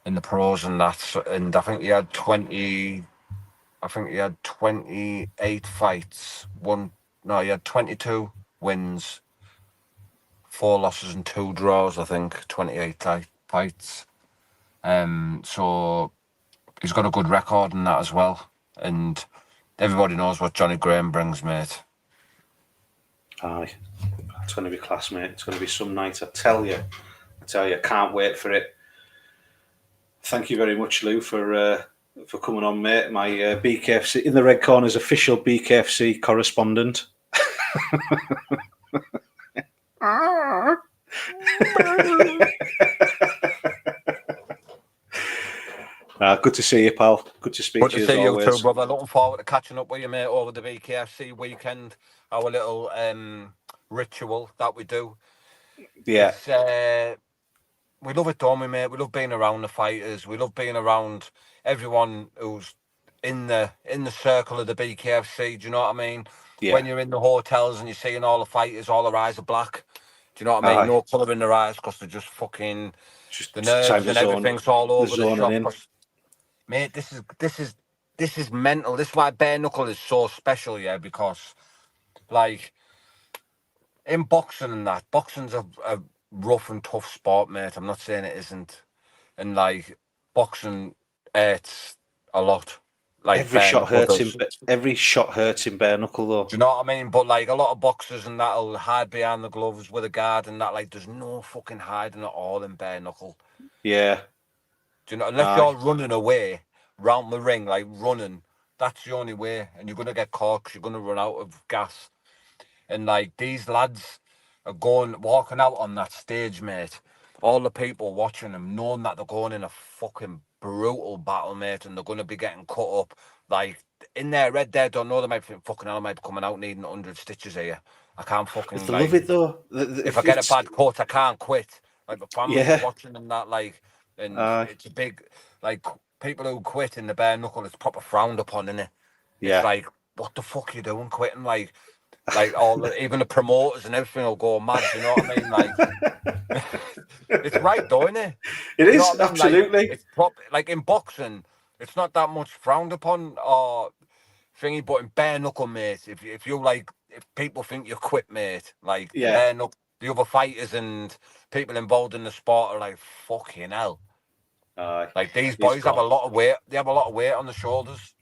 the pros and that. And I think he had 28 fights. He had 22 wins, 4 losses and 2 draws. I think 28 fights. So he's got a good record in that as well. And everybody knows what Johnny Graham brings, mate. Aye, it's going to be class, mate. It's going to be some night. I tell you, can't wait for it. Thank you very much, Lou, for coming on, mate. My BKFC in the Red Corner's official BKFC correspondent. Good to see you, pal. Good to speak to you, as always. Good to see you too, brother. Looking forward to catching up with you, mate, over the BKFC weekend. Our little ritual that we do. Yeah. We love it, don't we, mate? We love being around the fighters. We love being around everyone who's in the circle of the BKFC. Do you know what I mean? Yeah. When you're in the hotels and you're seeing all the fighters, all their eyes are black. Do you know what I mean? No colour in their eyes because they're just fucking the nerves and everything's all over the shop. Mate, this is mental. This is why bare knuckle is so special, yeah, because like in boxing and that, boxing's a rough and tough sport, mate. I'm not saying it isn't. And like boxing hurts a lot. Like every shot hurts in bare knuckle though. Do you know what I mean? But like a lot of boxers and that'll hide behind the gloves with a guard and that, like there's no fucking hiding at all in bare knuckle. Yeah. Do you know, unless you're running away round the ring, like running, that's the only way. And you're going to get caught because you're going to run out of gas. And like these lads are walking out on that stage, mate. All the people watching them, knowing that they're going in a fucking brutal battle, mate, and they're going to be getting cut up. Like in their head, they don't know they might think, fucking hell, I might be coming out needing 100 stitches here. I can't fucking. Love it though. If I get a bad cut, I can't quit. Like the family's watching and that, like. And it's a big, like, people who quit in the bare knuckle, it's proper frowned upon, innit? Yeah. It's like, what the fuck are you doing quitting? Like even the promoters and everything will go mad, you know what I mean? Like, it's right though, isn't it? It is, absolutely. Like, it's like in boxing, it's not that much frowned upon or thingy, but in bare knuckle, mate, if you like, if people think you quit, mate, like, bare knuckle, the other fighters and people involved in the sport are like, fucking hell. Like these boys have a lot of weight. They have a lot of weight on the shoulders.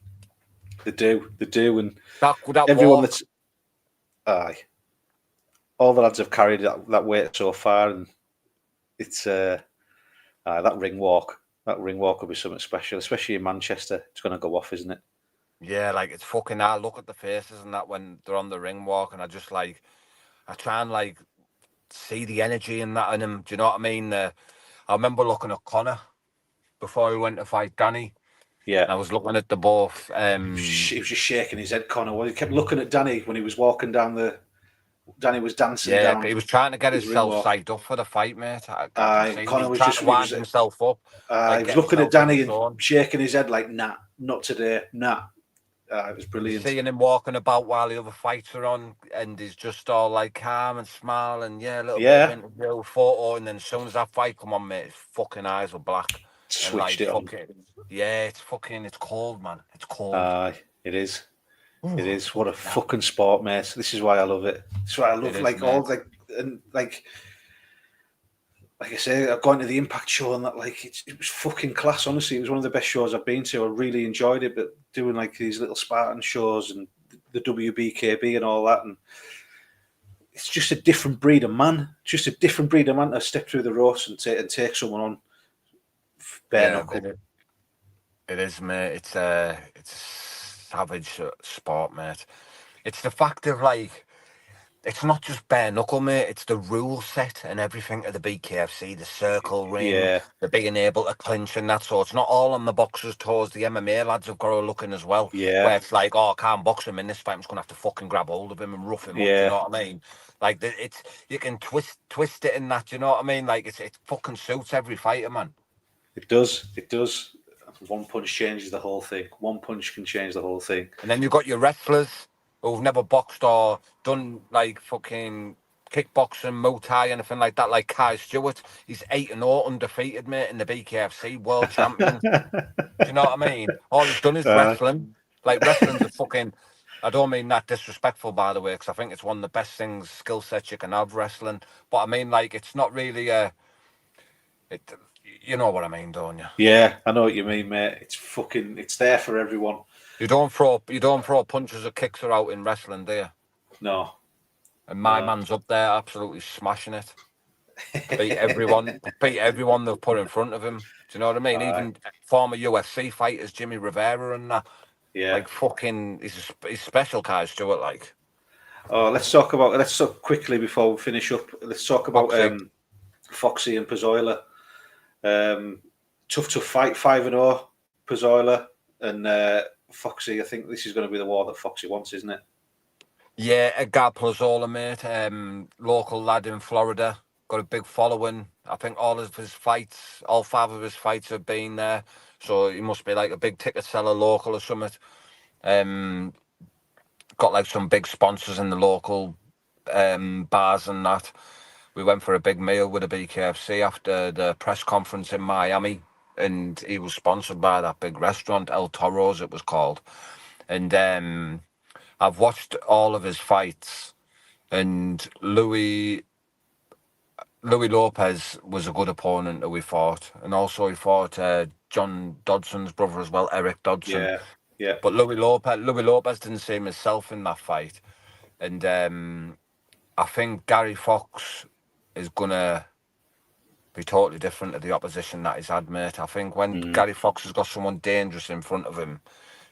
They do, and that everyone walk. that's all the lads have carried that weight so far, and it's that ring walk. That ring walk will be something special, especially in Manchester. It's going to go off, isn't it? Yeah, like it's fucking. I look at the faces and that when they're on the ring walk, and I try and like see the energy in that in him. Do you know what I mean? I remember looking at Korner before he went to fight Danny. Yeah. And I was looking at the both. He was just shaking his head, Korner. Well, he kept looking at Danny when he was walking down the. Danny was dancing down. Yeah, he was trying to get himself psyched up for the fight, mate. Korner was just wind himself up. He was looking at Danny and shaking his head like, nah, not today, nah. It was brilliant. Seeing him walking about while the other fights are on, and he's just all like calm and smile and a little bit of interview, photo, and then as soon as that fight come on, mate, his fucking eyes were black. Switched it on. It's cold, man. It's cold. It is. Ooh. It is. What a fucking sport, mate. This is why I love it. This is why I love like I say, I've gone to the Impact show and that, like, it was fucking class, honestly. It was one of the best shows I've been to. I really enjoyed it, but doing like these little Spartan shows and the WBKB and all that, and it's just a different breed of man. Just a different breed of man to step through the ropes and take someone on bare knuckle. It is, mate. It's a savage sport, mate. It's the fact of like it's not just bare knuckle, mate. It's the rule set and everything of the BKFC, the circle ring, Yeah. the being able to clinch and that. So it's not all on the boxers' toes. The MMA lads have got to look in as well. Yeah. Where it's like, oh, I can't box him in this fight. I'm just going to have to fucking grab hold of him and rough him up. Do you know what I mean? Like, it's you can twist it in that. Do you know what I mean? Like, it fucking suits every fighter, man. It does. It does. One punch changes the whole thing. One punch can change the whole thing. And then you've got your wrestlers who've never boxed or done like fucking kickboxing, Muay Thai, anything like that, like Kai Stewart. He's 8-0 undefeated, mate, in the BKFC world champion. Do you know what I mean? All he's done is wrestling. Like, wrestling's a fucking... I don't mean that disrespectful, by the way, because I think it's one of the best things, skill sets you can have, wrestling. But I mean, like, it's not really you know what I mean, don't you? Yeah, I know what you mean, mate. It's there for everyone. You don't throw punches or kicks or out in wrestling, do you? No. And my man's up there absolutely smashing it. Beat everyone they've put in front of him. Do you know what I mean? Even former UFC fighters, Jimmy Rivera and that. Yeah. Like, fucking, he's special, Kai Stewart, like. Oh, let's talk quickly before we finish up. Let's talk about Foxy and Pazzoila. Tough fight, 5-0, Pazzoila and Foxy. I think this is going to be the war that Foxy wants, isn't it? Yeah, Edgar Pazzoila, mate, local lad in Florida, got a big following. I think all 5 of his fights have been there, so he must be like a big ticket seller, local or something. Got like some big sponsors in the local bars and that. We went for a big meal with a BKFC after the press conference in Miami, and he was sponsored by that big restaurant, El Toro's it was called. And I've watched all of his fights, and Louis Lopez was a good opponent that we fought, and also he fought John Dodson's brother as well, Eric Dodson. Yeah, yeah. But Louis Lopez didn't see himself in that fight, and I think Gary Fox is gonna be totally different to the opposition that he's had, mate. I think when Gary Fox has got someone dangerous in front of him,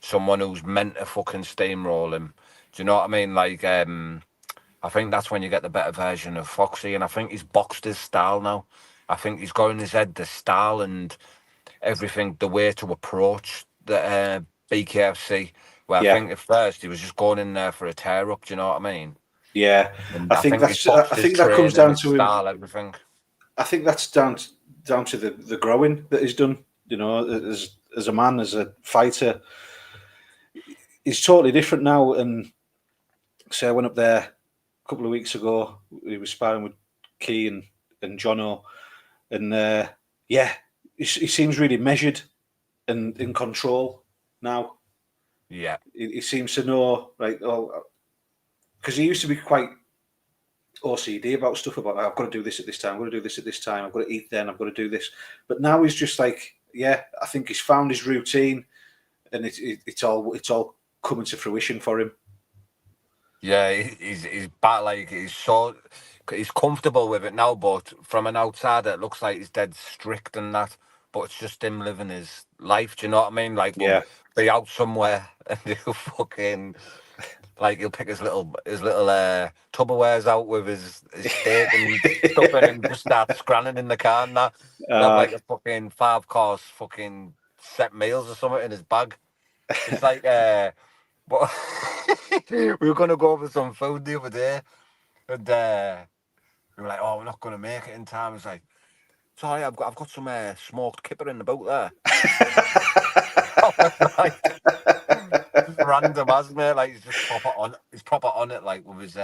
someone who's meant to fucking steamroll him, do you know what I mean? Like, I think that's when you get the better version of Foxy, and I think he's boxed his style now. I think he's got in his head the style and everything, the way to approach the BKFC, where I think at first he was just going in there for a tear-up, do you know what I mean? Yeah, I think that comes down to style, everything. I think that's down to the growing that he's done. You know, as a man, as a fighter, he's totally different now. And so I went up there a couple of weeks ago. He was sparring with Key and Jonno, and he seems really measured and in control now. Yeah, he seems to know, like, because he used to be quite OCD about stuff, about I've got to do this at this time, I've got to do this at this time, I've got to eat then, I've got to do this. But now he's just like, I think he's found his routine, and it's all coming to fruition for him. Yeah, he's back, like he's comfortable with it now, but from an outsider it looks like he's dead strict and that. But it's just him living his life. Do you know what I mean? Like, we'll be out somewhere and he'll fucking, like, he'll pick his little Tupperwares out with his steak and stuff in and just start scranning in the car and that. Have like a fucking 5-course fucking set meals or something in his bag. It's like, but we were going to go over some food the other day, and we were like, oh, we're not going to make it in time. It's like, sorry, I've got some smoked kipper in the boat there. Like, random as, mate. Like, he's just proper on it, like, with his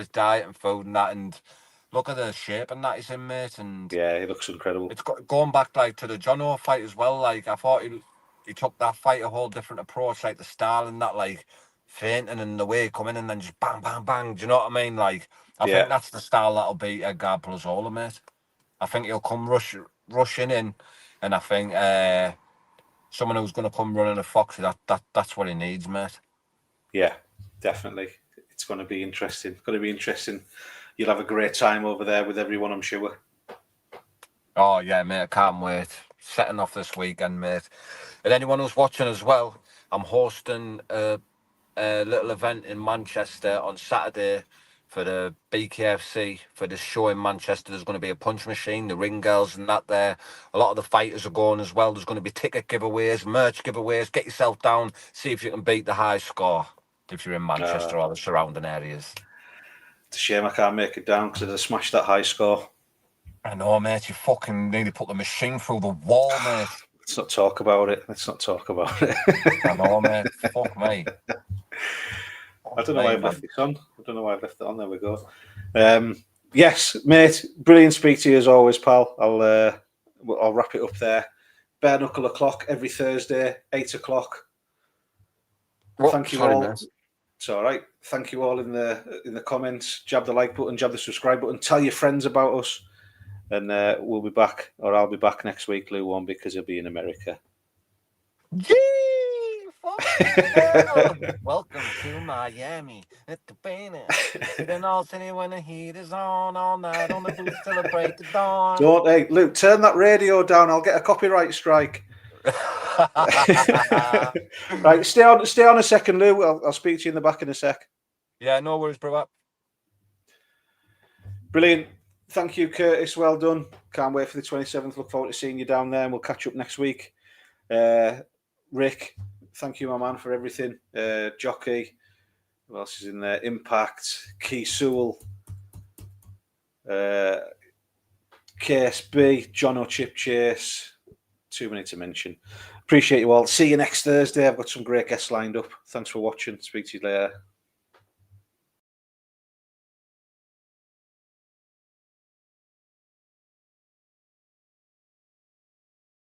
diet and food and that. And look at the shape and that he's in, mate. And yeah, he looks incredible. It's going back, like, to the Jonno fight as well. Like, I thought he took that fight a whole different approach, like the style and that, like fainting and the way he come in and then just bang, bang, bang. Do you know what I mean? Like, I think that's the style that'll beat Edgar Pazzoila, mate. I think he'll come rushing in, and I think someone who's going to come running a Foxy, that's what he needs, mate. Yeah, definitely. It's going to be interesting. It's going to be interesting. You'll have a great time over there with everyone, I'm sure. Oh, yeah, mate, I can't wait. Setting off this weekend, mate. And anyone who's watching as well, I'm hosting a little event in Manchester on Saturday for the BKFC, for the show in Manchester. There's going to be a punch machine, the ring girls and that there. A lot of the fighters are going as well. There's going to be ticket giveaways, merch giveaways. Get yourself down, see if you can beat the high score if you're in Manchester or the surrounding areas. It's a shame I can't make it down because I'd smashed that high score. I know, mate. You fucking nearly put the machine through the wall, mate. Let's not talk about it. Let's not talk about it. I know, mate. Fuck me. I don't know why I've left this on. I don't know why I've left it on. There we go. Yes, mate. Brilliant speak to you as always, pal. I'll wrap it up there. Bare Knuckle O'Clock every Thursday, 8 o'clock. Thank you all. Mate. It's all right. Thank you all in the comments. Jab the like button, jab the subscribe button. Tell your friends about us. And we'll be back, or I'll be back next week, Lou won't, because he'll be in America. Yee! Welcome to Miami. At the banner. Sitting all city when the heat is on all night on the booth celebrate the dawn. Don't, hey, Luke, turn that radio down. I'll get a copyright strike. Right, stay on a second, Lou. I'll speak to you in the back in a sec. Yeah, no worries, bro. Brilliant. Thank you, Curtis. Well done. Can't wait for the 27th. Look forward to seeing you down there, and we'll catch up next week. Rick, thank you, my man, for everything. Jockey, who else is in there? Impact, Key Sewell, KSB, Jonno Chipchase. Too many to mention. Appreciate you all. See you next Thursday. I've got some great guests lined up. Thanks for watching. Speak to you later.